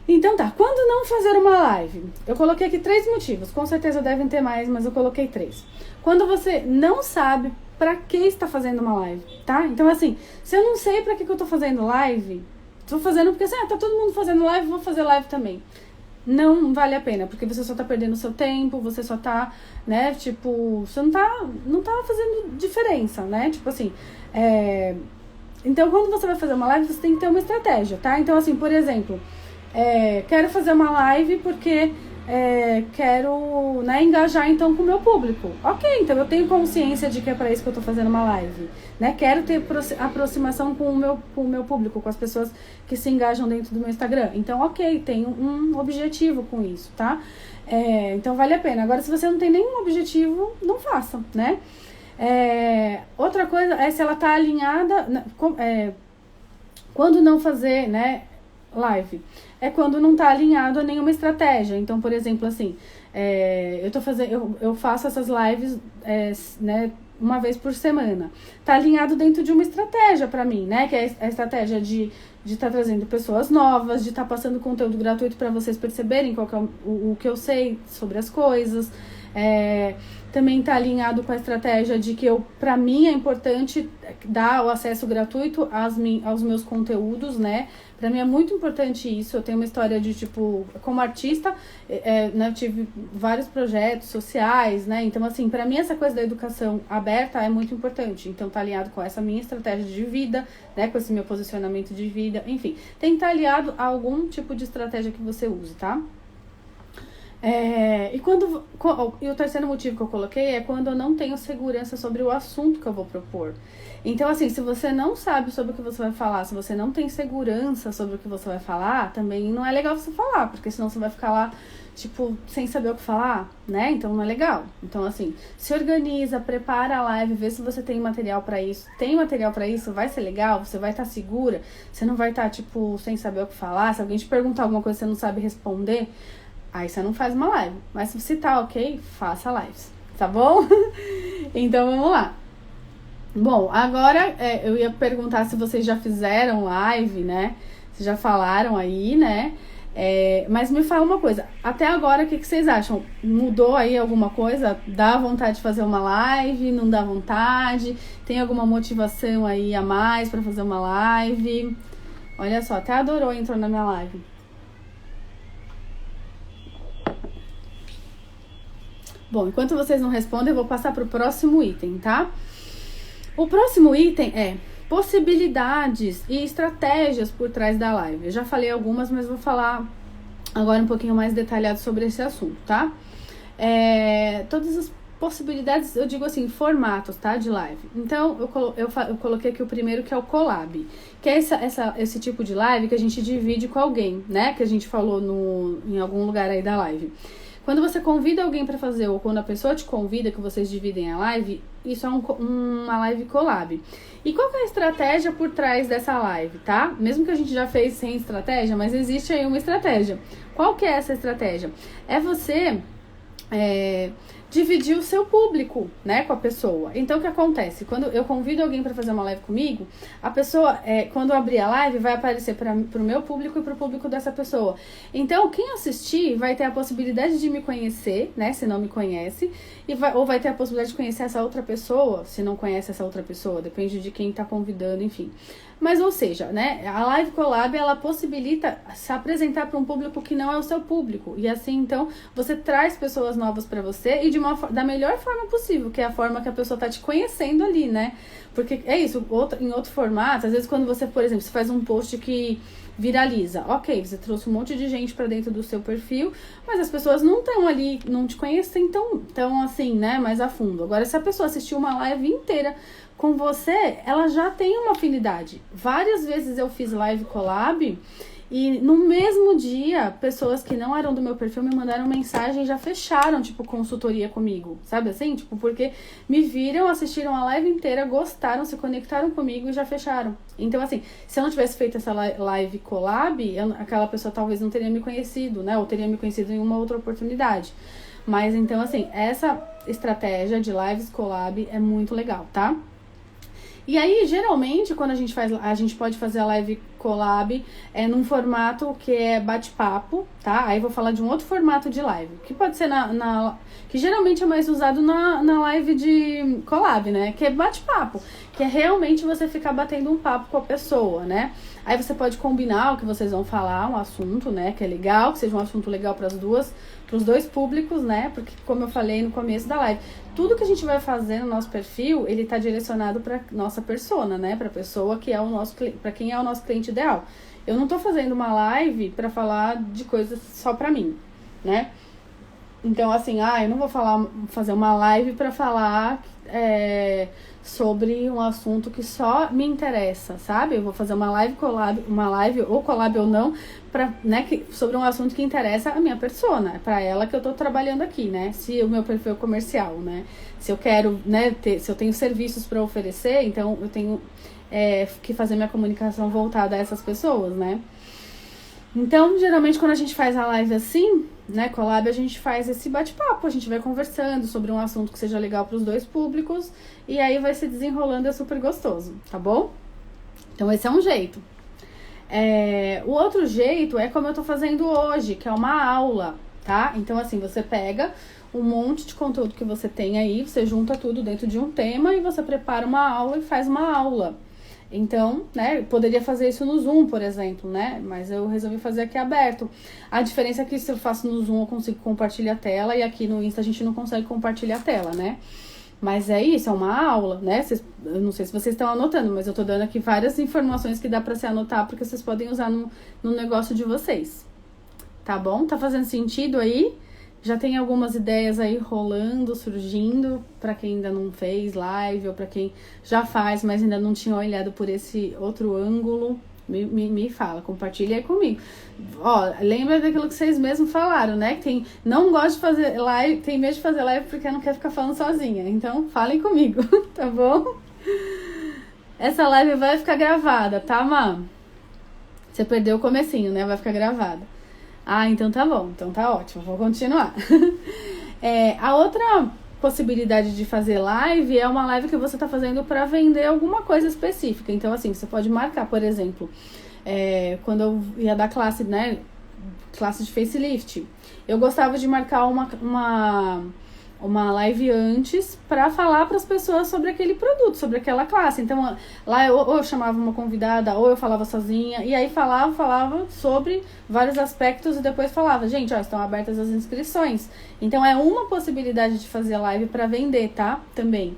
Então tá, quando não fazer uma live? Eu coloquei aqui 3 motivos, com certeza devem ter mais, mas eu coloquei 3. Quando você não sabe pra que está fazendo uma live, tá? Então assim, se eu não sei pra que eu tô fazendo live, tô fazendo porque assim, tá todo mundo fazendo live, vou fazer live também. Não vale a pena, porque você só tá perdendo seu tempo, você só tá, né, tipo, você não tá fazendo diferença, né? Tipo assim, então quando você vai fazer uma live, você tem que ter uma estratégia, tá? Então assim, por exemplo, quero fazer uma live porque quero, né, engajar então com o meu público. Ok, então eu tenho consciência de que é para isso que eu tô fazendo uma live, né? Quero ter aproximação com o meu público, com as pessoas que se engajam dentro do meu Instagram. Então, ok, tenho um objetivo com isso, tá? Então vale a pena. Agora, se você não tem nenhum objetivo, não faça, né? Outra coisa é se ela tá alinhada, quando não fazer, né, live, é quando não tá alinhado a nenhuma estratégia. Então, por exemplo, assim, eu faço essas lives, né, uma vez por semana. Tá alinhado dentro de uma estratégia pra mim, né, que é a estratégia de estar trazendo pessoas novas, de estar passando conteúdo gratuito pra vocês perceberem qual que é o que eu sei sobre as coisas. Também tá alinhado com a estratégia de que pra mim é importante dar o acesso gratuito aos meus conteúdos, né? Pra mim é muito importante isso. Eu tenho uma história de, tipo, como artista, né, eu tive vários projetos sociais, né? Então, assim, pra mim essa coisa da educação aberta é muito importante. Então, tá alinhado com essa minha estratégia de vida, né? Com esse meu posicionamento de vida, enfim. Tem que estar alinhado a algum tipo de estratégia que você use, tá? E o terceiro motivo que eu coloquei é quando eu não tenho segurança sobre o assunto que eu vou propor. Então, assim, se você não sabe sobre o que você vai falar, se você não tem segurança sobre o que você vai falar, também não é legal você falar, porque senão você vai ficar lá, tipo, sem saber o que falar, né? Então não é legal. Então, assim, se organiza, prepara a live, vê se você tem material pra isso. Tem material pra isso? Vai ser legal? Você vai estar segura? Você não vai estar, tipo, sem saber o que falar? Se alguém te perguntar alguma coisa que você não sabe responder, aí você não faz uma live. Mas se tá ok, faça lives, tá bom? Então vamos lá. Bom, agora eu ia perguntar se vocês já fizeram live, né? Vocês já falaram aí, né? Mas me fala uma coisa, até agora o que vocês acham? Mudou aí alguma coisa? Dá vontade de fazer uma live? Não dá vontade? Tem alguma motivação aí a mais pra fazer uma live? Olha só, até adorou entrou na minha live. Bom, enquanto vocês não respondem, eu vou passar pro próximo item, tá? O próximo item é possibilidades e estratégias por trás da live. Eu já falei algumas, mas vou falar agora um pouquinho mais detalhado sobre esse assunto, tá? Todas as possibilidades, eu digo assim, formatos, tá? De live. Então, eu coloquei aqui o primeiro, que é o collab, que é esse tipo de live que a gente divide com alguém, né? Que a gente falou em algum lugar aí da live. Quando você convida alguém para fazer, ou quando a pessoa te convida, que vocês dividem a live, isso é uma live collab. E qual que é a estratégia por trás dessa live, tá? Mesmo que a gente já fez sem estratégia, mas existe aí uma estratégia. Qual que é essa estratégia? É você dividir o seu público, né, com a pessoa. Então, o que acontece? Quando eu convido alguém para fazer uma live comigo, a pessoa, quando eu abrir a live, vai aparecer pro meu público e pro público dessa pessoa. Então, quem assistir vai ter a possibilidade de me conhecer, né, se não me conhece, ou vai ter a possibilidade de conhecer essa outra pessoa, se não conhece essa outra pessoa, depende de quem tá convidando, enfim. Mas, ou seja, né, a Live Collab, ela possibilita se apresentar para um público que não é o seu público. E assim, então, você traz pessoas novas para você e da melhor forma possível, que é a forma que a pessoa tá te conhecendo ali, né? Porque é isso, em outro formato, às vezes quando você, por exemplo, você faz um post que viraliza, ok, você trouxe um monte de gente para dentro do seu perfil, mas as pessoas não estão ali, não te conhecem tão assim, né, mais a fundo. Agora, se a pessoa assistiu uma live inteira com você, ela já tem uma afinidade. Várias vezes eu fiz live collab e no mesmo dia, pessoas que não eram do meu perfil me mandaram mensagem e já fecharam, tipo, consultoria comigo, sabe assim? Tipo, porque me viram, assistiram a live inteira, gostaram, se conectaram comigo e já fecharam. Então, assim, se eu não tivesse feito essa live collab, aquela pessoa talvez não teria me conhecido, né? Ou teria me conhecido em uma outra oportunidade. Mas, então, assim, essa estratégia de lives collab é muito legal, tá? E aí, geralmente, quando a gente pode fazer a live collab num formato que é bate-papo, tá? Aí vou falar de um outro formato de live, que pode ser que geralmente é mais usado na live de collab, né? Que é bate-papo, que é realmente você ficar batendo um papo com a pessoa, né? Aí você pode combinar o que vocês vão falar, um assunto, né? Que é legal, que seja um assunto legal para os dois públicos, né? Porque, como eu falei no começo da live, tudo que a gente vai fazer no nosso perfil, ele tá direcionado para nossa persona, né? Pra pessoa que é para quem é o nosso cliente ideal. Eu não tô fazendo uma live para falar de coisas só pra mim, né? Então, assim, eu não vou fazer uma live para falar sobre um assunto que só me interessa, sabe? Eu vou fazer uma live ou collab ou não, sobre um assunto que interessa a minha persona. É pra ela que eu tô trabalhando aqui, né? Se o meu perfil é comercial, né? Se eu quero, né, se eu tenho serviços para oferecer, então eu tenho que fazer minha comunicação voltada a essas pessoas, né? Então, geralmente, quando a gente faz a live assim, né, collab, a gente faz esse bate-papo, a gente vai conversando sobre um assunto que seja legal para os dois públicos, e aí vai se desenrolando, é super gostoso, tá bom? Então, esse é um jeito. O outro jeito é como eu tô fazendo hoje, que é uma aula, tá? Então, assim, você pega um monte de conteúdo que você tem aí, você junta tudo dentro de um tema e você prepara uma aula e faz uma aula. Então, né, poderia fazer isso no Zoom, por exemplo, né, mas eu resolvi fazer aqui aberto. A diferença é que se eu faço no Zoom eu consigo compartilhar a tela e aqui no Insta a gente não consegue compartilhar a tela, né. Mas é isso, é uma aula, né, eu não sei se vocês estão anotando, mas eu tô dando aqui várias informações que dá pra se anotar porque vocês podem usar no negócio de vocês, tá bom? Tá fazendo sentido aí? Já tem algumas ideias aí rolando, surgindo, para quem ainda não fez live ou para quem já faz, mas ainda não tinha olhado por esse outro ângulo. Me fala, compartilha aí comigo. Ó, lembra daquilo que vocês mesmos falaram, né? Não gosta de fazer live, tem medo de fazer live porque não quer ficar falando sozinha. Então, falem comigo, tá bom? Essa live vai ficar gravada, tá, Má? Você perdeu o comecinho, né? Vai ficar gravada. Então tá bom, então tá ótimo, vou continuar. A outra possibilidade de fazer live é uma live que você tá fazendo para vender alguma coisa específica. Então, assim, você pode marcar, por exemplo, quando eu ia dar classe, né, classe de facelift, eu gostava de marcar uma live antes para falar para as pessoas sobre aquele produto, sobre aquela classe. Então, lá ou eu chamava uma convidada, ou eu falava sozinha, e aí falava sobre vários aspectos e depois falava, gente, ó, estão abertas as inscrições. Então, é uma possibilidade de fazer live para vender, tá? Também.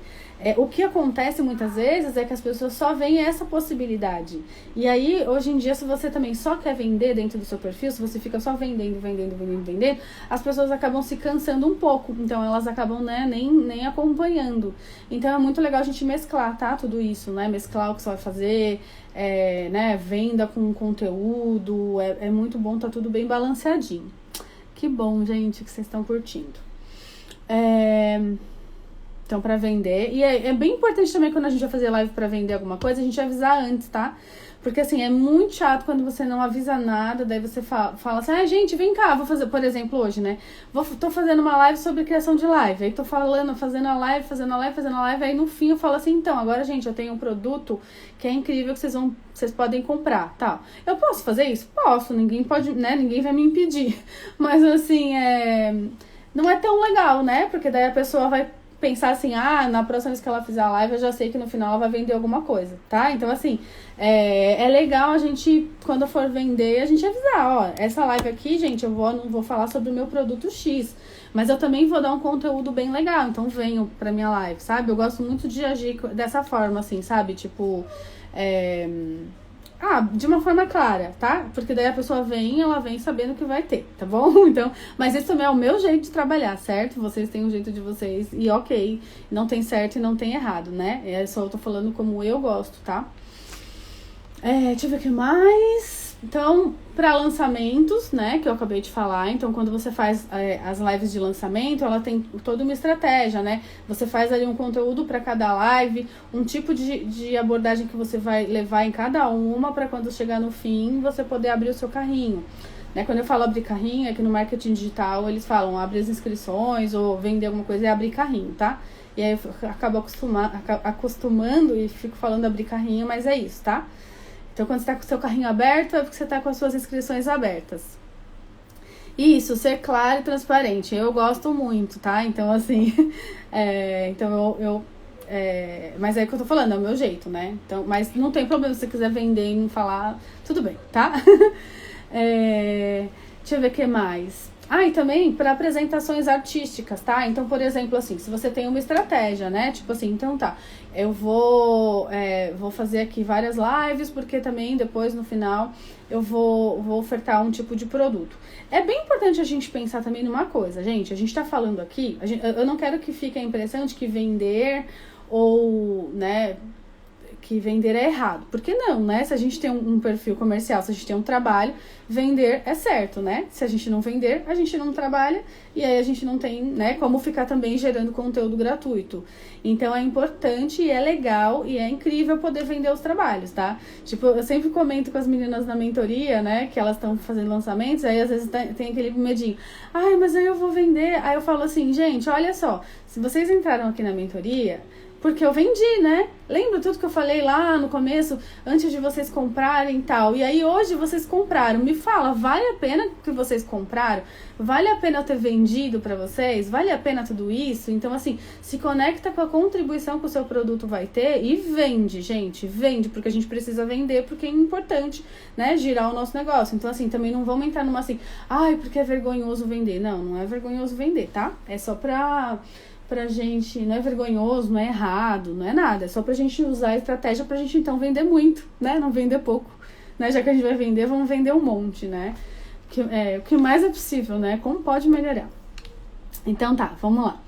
O que acontece muitas vezes é que as pessoas só veem essa possibilidade. E aí, hoje em dia, se você também só quer vender dentro do seu perfil, se você fica só vendendo, as pessoas acabam se cansando um pouco. Então, elas acabam, né, nem acompanhando. Então, é muito legal a gente mesclar, tá? Tudo isso, né? Mesclar o que você vai fazer, né? Venda com conteúdo. É muito bom, tá tudo bem balanceadinho. Que bom, gente, que vocês estão curtindo. Então, pra vender. E é bem importante também quando a gente vai fazer live pra vender alguma coisa, a gente avisar antes, tá? Porque, assim, é muito chato quando você não avisa nada, daí você fala assim, gente, vem cá, vou fazer, por exemplo, hoje, né? Tô fazendo uma live sobre criação de live. Aí tô fazendo a live, aí no fim eu falo assim, então, agora, gente, eu tenho um produto que é incrível que vocês podem comprar, tal. Eu posso fazer isso? Posso, ninguém pode, né? Ninguém vai me impedir. Mas, assim, não é tão legal, né? Porque daí a pessoa vai pensar assim, na próxima vez que ela fizer a live, eu já sei que no final ela vai vender alguma coisa, tá? Então, assim, é legal a gente, quando for vender, a gente avisar, ó, essa live aqui, gente, não vou falar sobre o meu produto X, mas eu também vou dar um conteúdo bem legal, então venham pra minha live, sabe? Eu gosto muito de agir dessa forma, assim, sabe? Tipo, de uma forma clara, tá? Porque daí a pessoa ela vem sabendo que vai ter, tá bom? Então, mas esse também é o meu jeito de trabalhar, certo? Vocês têm um jeito de vocês e ok, não tem certo e não tem errado, né? Só eu tô falando como eu gosto, tá? Deixa eu ver o que mais. Então, para lançamentos, né, que eu acabei de falar, então quando você faz as lives de lançamento, ela tem toda uma estratégia, né? Você faz ali um conteúdo para cada live, um tipo de abordagem que você vai levar em cada uma para quando chegar no fim, você poder abrir o seu carrinho. Né? Quando eu falo abrir carrinho, é que no marketing digital eles falam abrir as inscrições ou vender alguma coisa e abrir carrinho, tá? E aí eu acabo acostumando e fico falando abrir carrinho, mas é isso, tá? Então, quando você tá com o seu carrinho aberto, é porque você tá com as suas inscrições abertas. Isso, ser claro e transparente. Eu gosto muito, tá? Então, assim, mas é o que eu tô falando, é o meu jeito, né? Então, mas não tem problema se você quiser vender e não falar, tudo bem, tá? Deixa eu ver o que mais. E também para apresentações artísticas, tá? Então, por exemplo, assim, se você tem uma estratégia, né? Tipo assim, então tá, eu vou fazer aqui várias lives, porque também depois, no final, eu vou ofertar um tipo de produto. É bem importante a gente pensar também numa coisa, gente. A gente tá falando aqui, eu não quero que fique a impressão de que vender ou, né, que vender é errado. Por que não, né? Se a gente tem um perfil comercial, se a gente tem um trabalho, vender é certo, né? Se a gente não vender, a gente não trabalha e aí a gente não tem, né, como ficar também gerando conteúdo gratuito. Então é importante e é legal e é incrível poder vender os trabalhos, tá? Tipo, eu sempre comento com as meninas na mentoria, né, que elas estão fazendo lançamentos, aí às vezes tem aquele medinho. Mas aí eu vou vender. Aí eu falo assim, gente, olha só, se vocês entraram aqui na mentoria, porque eu vendi, né? Lembra tudo que eu falei lá no começo, antes de vocês comprarem e tal? E aí hoje vocês compraram. Me fala, vale a pena que vocês compraram? Vale a pena eu ter vendido pra vocês? Vale a pena tudo isso? Então, assim, se conecta com a contribuição que o seu produto vai ter e vende, gente. Vende, porque a gente precisa vender, porque é importante, né? Girar o nosso negócio. Então, assim, também não vamos entrar numa assim, porque é vergonhoso vender. Não é vergonhoso vender, tá? É só pra gente, não é vergonhoso, não é errado, não é nada, é só pra gente usar a estratégia pra gente então vender muito, né, não vender pouco, né, já que a gente vai vender, vamos vender um monte, né, o que mais é possível, né, como pode melhorar. Então tá, vamos lá.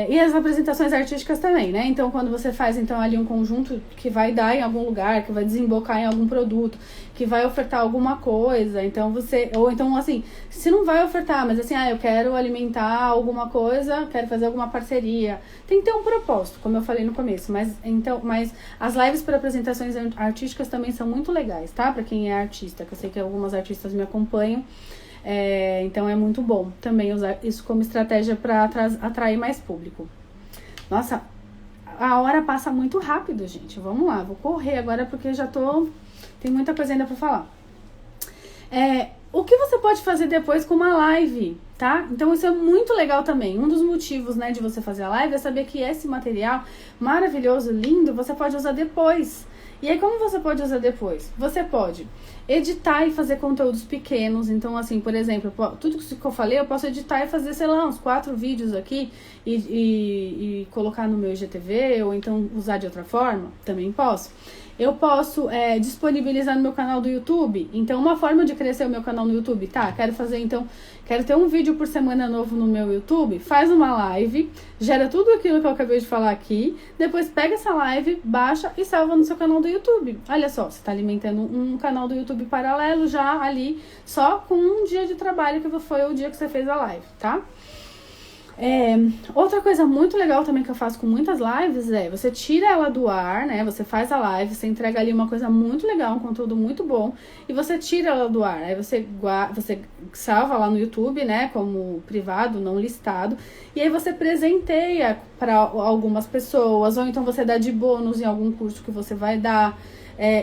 E as apresentações artísticas também, né? Então, quando você faz então ali um conjunto que vai dar em algum lugar, que vai desembocar em algum produto, que vai ofertar alguma coisa, então ou então assim, se não vai ofertar, mas assim, eu quero alimentar alguma coisa, quero fazer alguma parceria, tem que ter um propósito, como eu falei no começo, mas as lives para apresentações artísticas também são muito legais, tá? Pra quem é artista, que eu sei que algumas artistas me acompanham. Então é muito bom também usar isso como estratégia para atrair mais público. Nossa, a hora passa muito rápido, gente. Vamos lá, vou correr agora porque tem muita coisa ainda para falar. O que você pode fazer depois com uma live, tá? Então isso é muito legal também. Um dos motivos, né, de você fazer a live é saber que esse material maravilhoso, lindo, você pode usar depois. E aí, como você pode usar depois? Você pode editar e fazer conteúdos pequenos. Então, assim, por exemplo, tudo que eu falei, eu posso editar e fazer, sei lá, uns 4 vídeos aqui e colocar no meu IGTV, ou então usar de outra forma, também posso. Eu posso disponibilizar no meu canal do YouTube. Então, uma forma de crescer o meu canal no YouTube, tá? Quero ter um vídeo por semana novo no meu YouTube. Faz uma live, gera tudo aquilo que eu acabei de falar aqui. Depois pega essa live, baixa e salva no seu canal do YouTube. Olha só, você tá alimentando um canal do YouTube paralelo já ali, só com um dia de trabalho que foi o dia que você fez a live, tá? Outra coisa muito legal também que eu faço com muitas lives você tira ela do ar, né? Você faz a live, você entrega ali uma coisa muito legal, um conteúdo muito bom, e você tira ela do ar. Aí você salva lá no YouTube, né? Como privado, não listado, e aí você presenteia para algumas pessoas, ou então você dá de bônus em algum curso que você vai dar.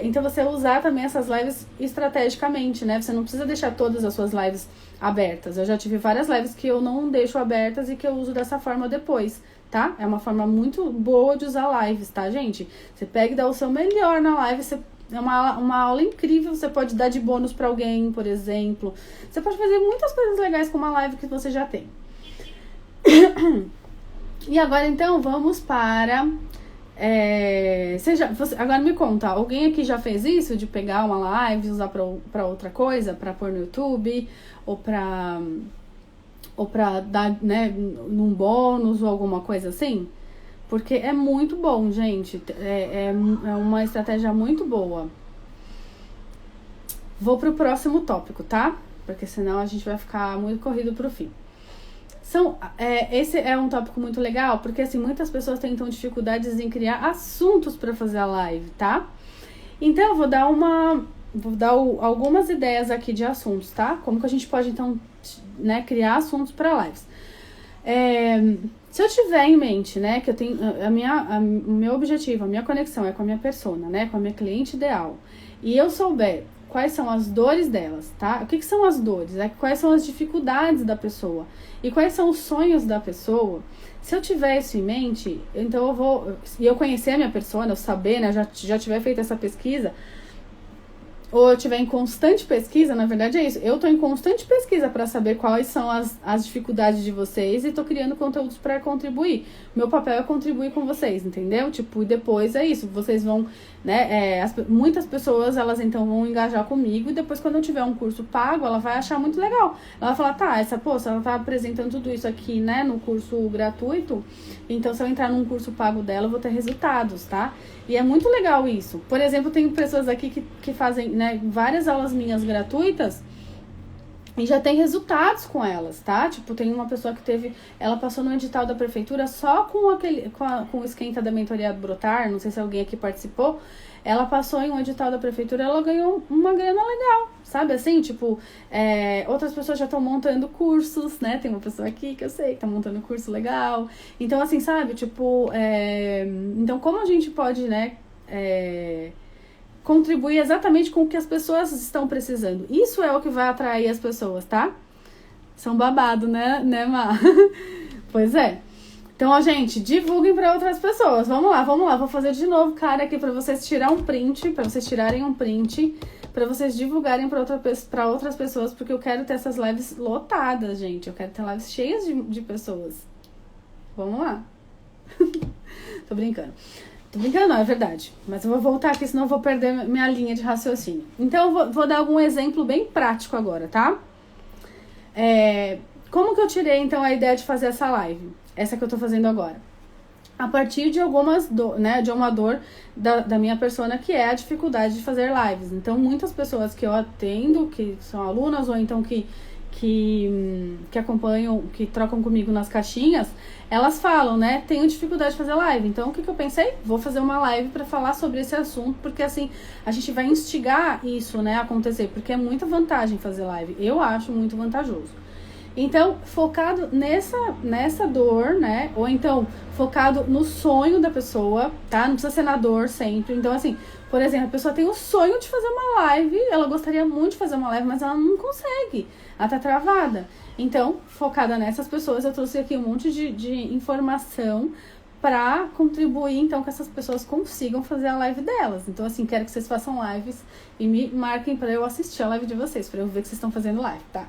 Então você usar também essas lives estrategicamente, né? Você não precisa deixar todas as suas lives abertas. Eu já tive várias lives que eu não deixo abertas e que eu uso dessa forma depois, tá? É uma forma muito boa de usar lives, tá, gente? Você pega e dá o seu melhor na live, é uma aula incrível, você pode dar de bônus pra alguém, por exemplo. Você pode fazer muitas coisas legais com uma live que você já tem. E agora, então, vamos para... agora me conta, alguém aqui já fez isso? De pegar uma live e usar pra outra coisa? Pra pôr no YouTube? Ou pra dar, né, num bônus ou alguma coisa assim? Porque é muito bom, gente. É uma estratégia muito boa. Vou pro próximo tópico, tá? Porque senão a gente vai ficar muito corrido pro fim. Esse é um tópico muito legal, porque assim, muitas pessoas tentam dificuldades em criar assuntos para fazer a live, tá? Então, eu vou dar algumas ideias aqui de assuntos, tá? Como que a gente pode, então, né, criar assuntos para lives. Se eu tiver em mente, né, que eu tenho o meu objetivo, a minha conexão é com a minha persona, né, com a minha cliente ideal, e eu souber quais são as dores delas, tá? O que são as dores? Quais são as dificuldades da pessoa? E quais são os sonhos da pessoa? Se eu tiver isso em mente, então eu conhecer a minha persona, eu saber, né, já tiver feito essa pesquisa, ou eu estiver em constante pesquisa, na verdade é isso, eu tô em constante pesquisa para saber quais são as dificuldades de vocês e tô criando conteúdos para contribuir. Meu papel é contribuir com vocês, entendeu? Tipo, e depois é isso, vocês vão, né, muitas pessoas, elas então vão engajar comigo e depois quando eu tiver um curso pago, ela vai achar muito legal. Ela vai falar, tá, ela tá apresentando tudo isso aqui, né, no curso gratuito, então se eu entrar num curso pago dela, eu vou ter resultados, tá? E é muito legal isso. Por exemplo, tem pessoas aqui que fazem, né, várias aulas minhas gratuitas e já tem resultados com elas, tá? Tipo, tem uma pessoa que ela passou no edital da prefeitura só com o esquenta da mentoria Brotar, não sei se alguém aqui participou, ela passou em um edital da prefeitura, ela ganhou uma grana legal, sabe? Assim, tipo, outras pessoas já estão montando cursos, né? Tem uma pessoa aqui que eu sei que tá montando um curso legal. Então, assim, sabe? Tipo, então como a gente pode, né, contribuir exatamente com o que as pessoas estão precisando? Isso é o que vai atrair as pessoas, tá? São babado, né, Má? Pois é. Então, ó, gente, divulguem para outras pessoas. Vamos lá. Vou fazer de novo, cara, aqui para vocês tirarem um print, para vocês divulgarem para outras pessoas, porque eu quero ter essas lives lotadas, gente. Eu quero ter lives cheias de pessoas. Vamos lá. Tô brincando. Tô brincando, não, é verdade. Mas eu vou voltar aqui, senão eu vou perder minha linha de raciocínio. Então, eu vou dar algum exemplo bem prático agora, tá? Como que eu tirei, então, a ideia de fazer essa live? Essa que eu tô fazendo agora. A partir de de uma dor da minha persona, que é a dificuldade de fazer lives. Então, muitas pessoas que eu atendo, que são alunas, ou então que acompanham, que trocam comigo nas caixinhas, elas falam, né, tenho dificuldade de fazer live. Então, o que eu pensei? Vou fazer uma live para falar sobre esse assunto, porque assim, a gente vai instigar isso, né, a acontecer, porque é muita vantagem fazer live. Eu acho muito vantajoso. Então, focado nessa dor, né? Ou então, focado no sonho da pessoa, tá? Não precisa ser na dor sempre. Então, assim, por exemplo, a pessoa tem o sonho de fazer uma live, ela gostaria muito de fazer uma live, mas ela não consegue. Ela tá travada. Então, focada nessas pessoas, eu trouxe aqui um monte de informação para contribuir, então, que essas pessoas consigam fazer a live delas. Então, assim, quero que vocês façam lives e me marquem para eu assistir a live de vocês, para eu ver que vocês estão fazendo live, tá?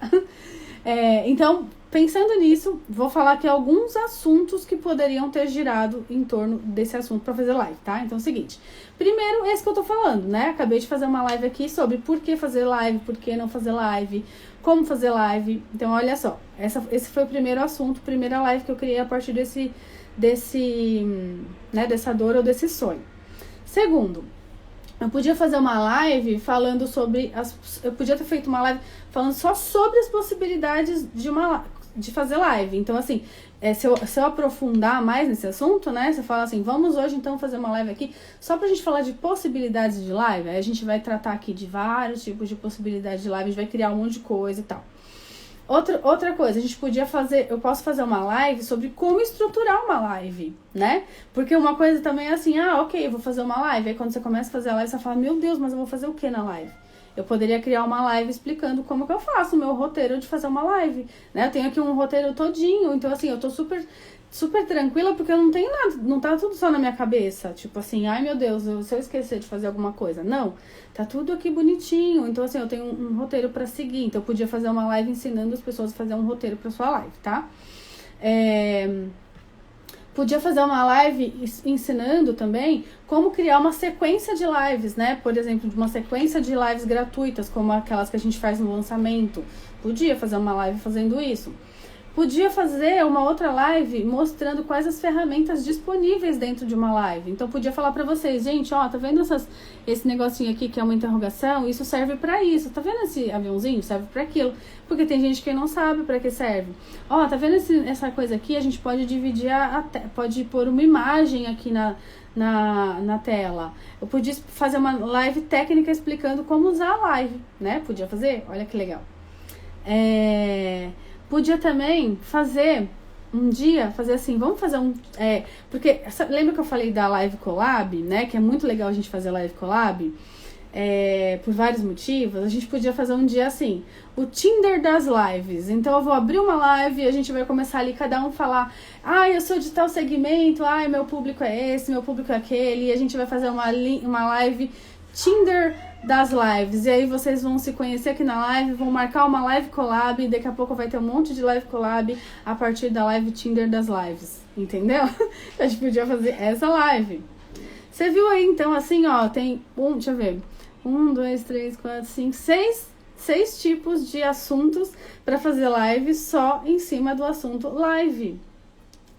Então, pensando nisso, vou falar aqui alguns assuntos que poderiam ter girado em torno desse assunto para fazer live, tá? Então é o seguinte, primeiro, esse que eu tô falando, né? Acabei de fazer uma live aqui sobre por que fazer live, por que não fazer live, como fazer live. Então, olha só, esse foi o primeiro assunto, primeira live que eu criei a partir dessa dor ou desse sonho. Segundo, eu podia fazer uma live falando sobre... Eu podia ter feito uma live falando só sobre as possibilidades de fazer live. Então, assim, se eu aprofundar mais nesse assunto, né? Você fala assim, vamos hoje então fazer uma live aqui só pra gente falar de possibilidades de live. Aí a gente vai tratar aqui de vários tipos de possibilidades de live, a gente vai criar um monte de coisa e tal. Outra coisa, a gente podia fazer, eu posso fazer uma live sobre como estruturar uma live, né? Porque uma coisa também é assim, ok, eu vou fazer uma live. Aí quando você começa a fazer a live, você fala, meu Deus, mas eu vou fazer o que na live? Eu poderia criar uma live explicando como que eu faço o meu roteiro de fazer uma live, né? Eu tenho aqui um roteiro todinho, então assim, eu tô super tranquila porque eu não tenho nada, não tá tudo só na minha cabeça, tipo assim, ai meu Deus, se eu esquecer de fazer alguma coisa, não, tá tudo aqui bonitinho, então assim, eu tenho um roteiro pra seguir, então eu podia fazer uma live ensinando as pessoas a fazer um roteiro pra sua live, tá? Podia fazer uma live ensinando também como criar uma sequência de lives, né? Por exemplo, uma sequência de lives gratuitas, como aquelas que a gente faz no lançamento. Podia fazer uma live fazendo isso. Podia fazer uma outra live mostrando quais as ferramentas disponíveis dentro de uma live. Então, podia falar pra vocês, gente, ó, tá vendo esse negocinho aqui que é uma interrogação? Isso serve pra isso. Tá vendo esse aviãozinho? Serve pra aquilo. Porque tem gente que não sabe pra que serve. Ó, tá vendo essa coisa aqui? A gente pode dividir, pode pôr uma imagem aqui na tela. Eu podia fazer uma live técnica explicando como usar a live, né? Podia fazer? Olha que legal. Podia também fazer um dia, fazer assim, vamos fazer porque lembra que eu falei da Live Collab, né? Que é muito legal a gente fazer Live Collab, por vários motivos. A gente podia fazer um dia assim, o Tinder das lives. Então eu vou abrir uma live e a gente vai começar ali, cada um falar, eu sou de tal segmento, meu público é esse, meu público é aquele, e a gente vai fazer uma live Tinder das lives, e aí vocês vão se conhecer aqui na live, vão marcar uma live collab, e daqui a pouco vai ter um monte de live collab a partir da live Tinder das lives, entendeu? A gente podia fazer essa live. Você viu aí, então, assim, ó, tem deixa eu ver, 1, 2, 3, 4, 5, 6 tipos de assuntos para fazer live só em cima do assunto live.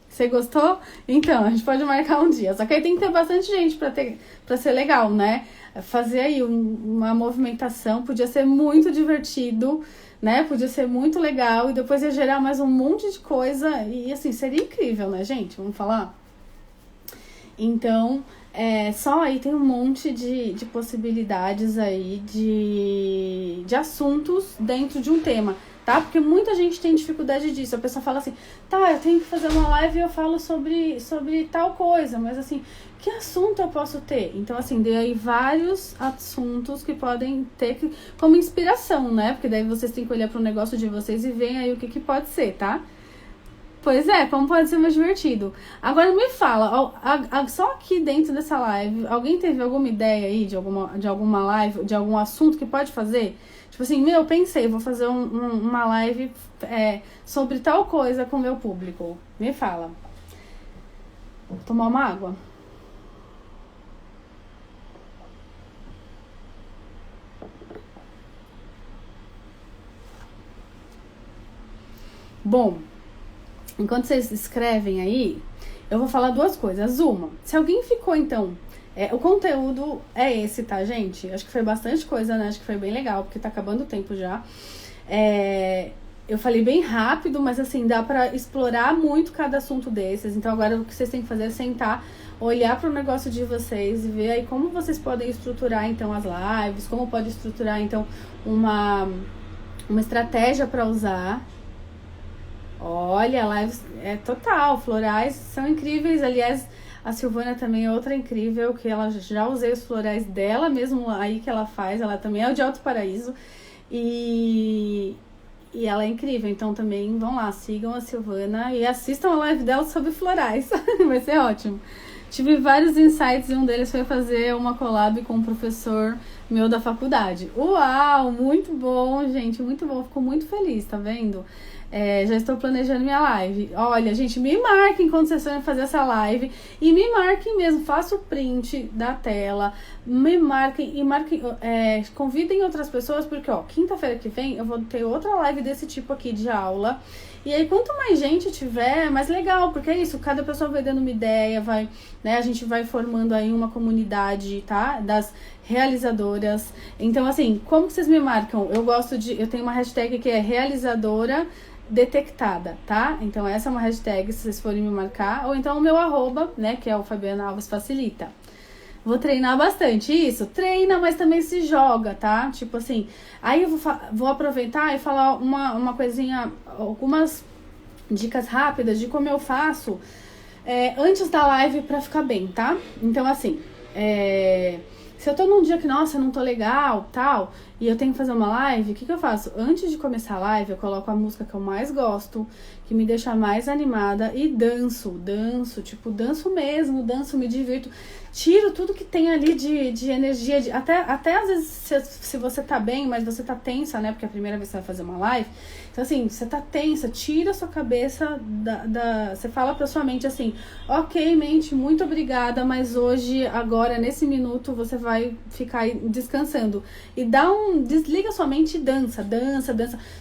Você gostou? Então, a gente pode marcar um dia. Só que aí tem que ter bastante gente pra ser legal, né? Fazer aí uma movimentação, podia ser muito divertido, né? Podia ser muito legal e depois ia gerar mais um monte de coisa e assim, seria incrível, né, gente? Vamos falar? Então, só aí tem um monte de possibilidades aí de assuntos dentro de um tema, tá? Porque muita gente tem dificuldade disso. A pessoa fala assim, eu tenho que fazer uma live e eu falo sobre tal coisa, mas assim, que assunto eu posso ter? Então, assim, dei aí vários assuntos que podem ter como inspiração, né? Porque daí vocês têm que olhar para o negócio de vocês e ver aí o que pode ser, tá? Pois é, como pode ser mais divertido. Agora me fala, só aqui dentro dessa live, alguém teve alguma ideia aí de alguma live, de algum assunto que pode fazer? Tipo assim, eu pensei, vou fazer uma live sobre tal coisa com o meu público. Me fala. Vou tomar uma água. Bom, enquanto vocês escrevem aí, eu vou falar duas coisas. Uma, se alguém ficou, então... o conteúdo é esse, tá, gente? Acho que foi bastante coisa, né? Acho que foi bem legal, porque tá acabando o tempo já. Eu falei bem rápido, mas assim, dá pra explorar muito cada assunto desses. Então agora o que vocês têm que fazer é sentar, olhar pro negócio de vocês e ver aí como vocês podem estruturar, então, as lives, como pode estruturar, então, uma estratégia pra usar. Olha, lives total, florais são incríveis. Aliás, a Silvana também é outra incrível, que ela já usei os florais dela mesmo aí que ela faz. Ela também é o de Alto Paraíso e ela é incrível. Então também vão lá, sigam a Silvana e assistam a live dela sobre florais. Vai ser ótimo. Tive vários insights e um deles foi fazer uma collab com um professor meu da faculdade. Uau, muito bom, gente, muito bom. Fico muito feliz, tá vendo? Já estou planejando minha live. Olha, gente, me marquem quando vocês forem fazer essa live. E me marquem mesmo, faça o print da tela. Me marquem e marquem, convidem outras pessoas, porque, quinta-feira que vem eu vou ter outra live desse tipo aqui de aula. E aí, quanto mais gente tiver, mais legal, porque é isso, cada pessoa vai dando uma ideia, a gente vai formando aí uma comunidade, tá? Das realizadoras. Então, assim, como que vocês me marcam? Eu tenho uma hashtag que é realizadora detectada, tá? Então essa é uma hashtag se vocês forem me marcar, ou então o meu @, né, que é o Fabiana Alves Facilita. Vou treinar bastante. Isso, treina, mas também se joga, tá? Tipo assim, aí eu vou aproveitar e falar uma coisinha, algumas dicas rápidas de como eu faço antes da live pra ficar bem, tá? Então, assim, se eu tô num dia que, nossa, eu não tô legal, tal, e eu tenho que fazer uma live, o que eu faço? Antes de começar a live, eu coloco a música que eu mais gosto, que me deixa mais animada e danço, mesmo, me divirto. Tiro tudo que tem ali de energia, até às vezes se você tá bem, mas você tá tensa, né? Porque é a primeira vez que você vai fazer uma live. Então assim, você tá tensa, tira a sua cabeça você fala pra sua mente assim, ok, mente, muito obrigada, mas hoje, agora, nesse minuto, você vai ficar descansando. E desliga sua mente e dança.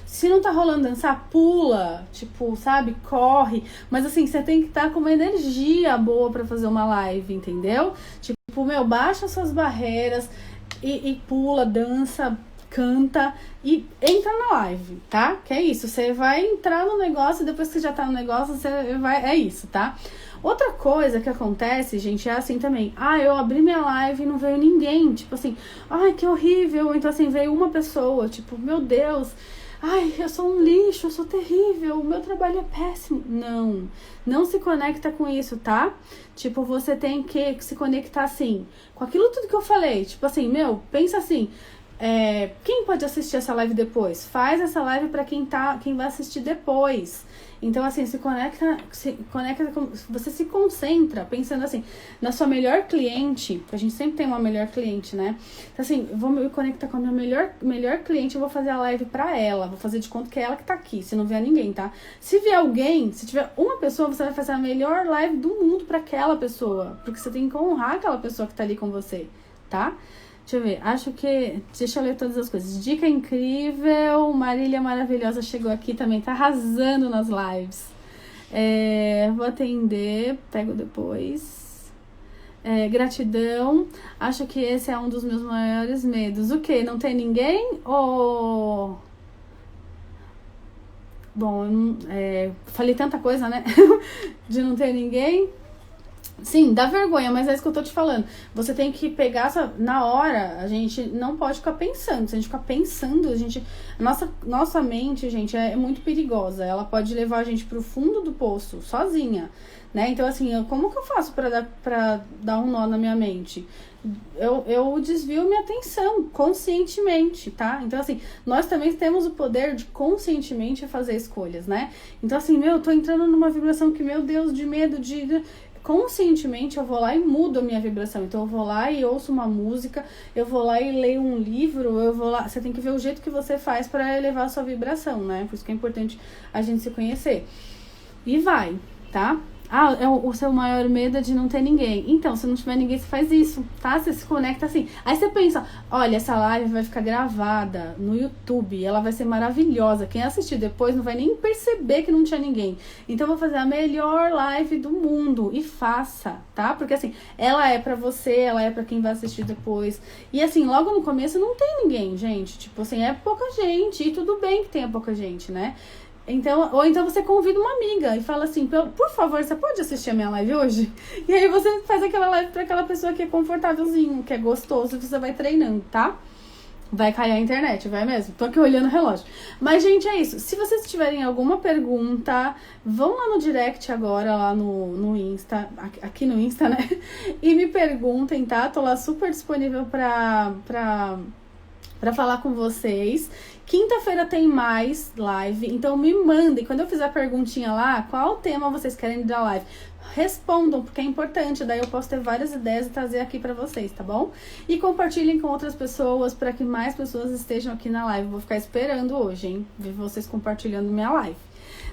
Se não tá rolando dançar, pula, tipo, sabe, corre. Mas assim, você tem que estar com uma energia boa pra fazer uma live, entendeu? Tipo, baixa suas barreiras e pula, dança, canta e entra na live, tá? Que é isso, você vai entrar no negócio e depois que você já tá no negócio, você vai, é isso, tá? Outra coisa que acontece, gente, é assim também. Eu abri minha live e não veio ninguém, tipo assim, que horrível. Então assim, veio uma pessoa, tipo, meu Deus, eu sou um lixo, eu sou terrível, o meu trabalho é péssimo. Não se conecta com isso, tá? Tipo, você tem que se conectar assim, com aquilo tudo que eu falei. Tipo assim, pensa assim, quem pode assistir essa live depois? Faz essa live pra quem vai assistir depois. Então, assim, se conecta você se concentra, pensando assim, na sua melhor cliente, porque a gente sempre tem uma melhor cliente, né? Então, assim, eu vou me conectar com a minha melhor cliente, eu vou fazer a live pra ela, vou fazer de conta que é ela que tá aqui, se não vier ninguém, tá? Se vier alguém, se tiver uma pessoa, você vai fazer a melhor live do mundo pra aquela pessoa, porque você tem que honrar aquela pessoa que tá ali com você, tá? Deixa eu ver, deixa eu ler todas as coisas. Dica incrível, Marília maravilhosa chegou aqui também, tá arrasando nas lives. Vou atender, pego depois. Gratidão, acho que esse é um dos meus maiores medos. O quê? Não tem ninguém? Bom, falei tanta coisa, né? De não ter ninguém. Sim, dá vergonha, mas é isso que eu tô te falando. Você tem que pegar na hora, a gente não pode ficar pensando. Se a gente ficar pensando, nossa mente, gente, é muito perigosa. Ela pode levar a gente pro fundo do poço, sozinha, né? Então, assim, como que eu faço pra dar um nó na minha mente? Eu desvio minha atenção conscientemente, tá? Então, assim, nós também temos o poder de conscientemente fazer escolhas, né? Então, assim, eu tô entrando numa vibração que, meu Deus, de medo, conscientemente eu vou lá e mudo a minha vibração. Então eu vou lá e ouço uma música, eu vou lá e leio um livro, você tem que ver o jeito que você faz para elevar a sua vibração, né? Por isso que é importante a gente se conhecer. E vai, tá? O seu maior medo é de não ter ninguém. Então, se não tiver ninguém, você faz isso, tá? Você se conecta assim. Aí você pensa, olha, essa live vai ficar gravada no YouTube, ela vai ser maravilhosa. Quem assistir depois não vai nem perceber que não tinha ninguém. Então, eu vou fazer a melhor live do mundo. E faça, tá? Porque assim, ela é pra você, ela é pra quem vai assistir depois. E assim, logo no começo não tem ninguém, gente. Tipo assim, é pouca gente. E tudo bem que tenha pouca gente, né? Ou então você convida uma amiga e fala assim, por favor, você pode assistir a minha live hoje? E aí você faz aquela live pra aquela pessoa que é confortávelzinho, que é gostoso, e você vai treinando, tá? Vai cair a internet, vai mesmo. Tô aqui olhando o relógio. Mas, gente, é isso. Se vocês tiverem alguma pergunta, vão lá no direct agora, lá no Insta, aqui no Insta, né? E me perguntem, tá? Tô lá super disponível pra falar com vocês. Quinta-feira tem mais live, então me mandem. Quando eu fizer a perguntinha lá, qual tema vocês querem da live? Respondam, porque é importante. Daí eu posso ter várias ideias e trazer aqui pra vocês, tá bom? E compartilhem com outras pessoas para que mais pessoas estejam aqui na live. Vou ficar esperando hoje, hein? Ver vocês compartilhando minha live.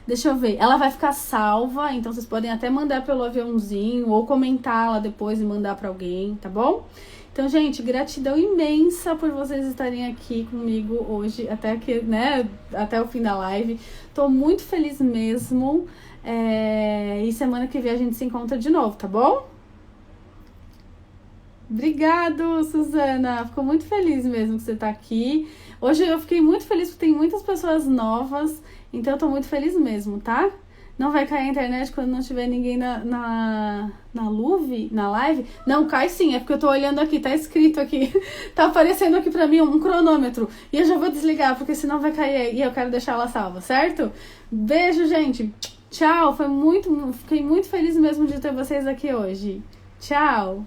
Deixa eu ver. Ela vai ficar salva, então vocês podem até mandar pelo aviãozinho ou comentar lá depois e mandar pra alguém, tá bom? Então, gente, gratidão imensa por vocês estarem aqui comigo hoje, até aqui, né, até o fim da live. Tô muito feliz mesmo. E semana que vem a gente se encontra de novo, tá bom? Obrigado, Suzana. Fico muito feliz mesmo que você tá aqui. Hoje eu fiquei muito feliz porque tem muitas pessoas novas, então eu tô muito feliz mesmo, tá? Não vai cair a internet quando não tiver ninguém na live? Não, cai sim, é porque eu tô olhando aqui, tá escrito aqui. Tá aparecendo aqui pra mim um cronômetro. E eu já vou desligar, porque senão vai cair e eu quero deixar ela salva, certo? Beijo, gente. Tchau, fiquei muito feliz mesmo de ter vocês aqui hoje. Tchau.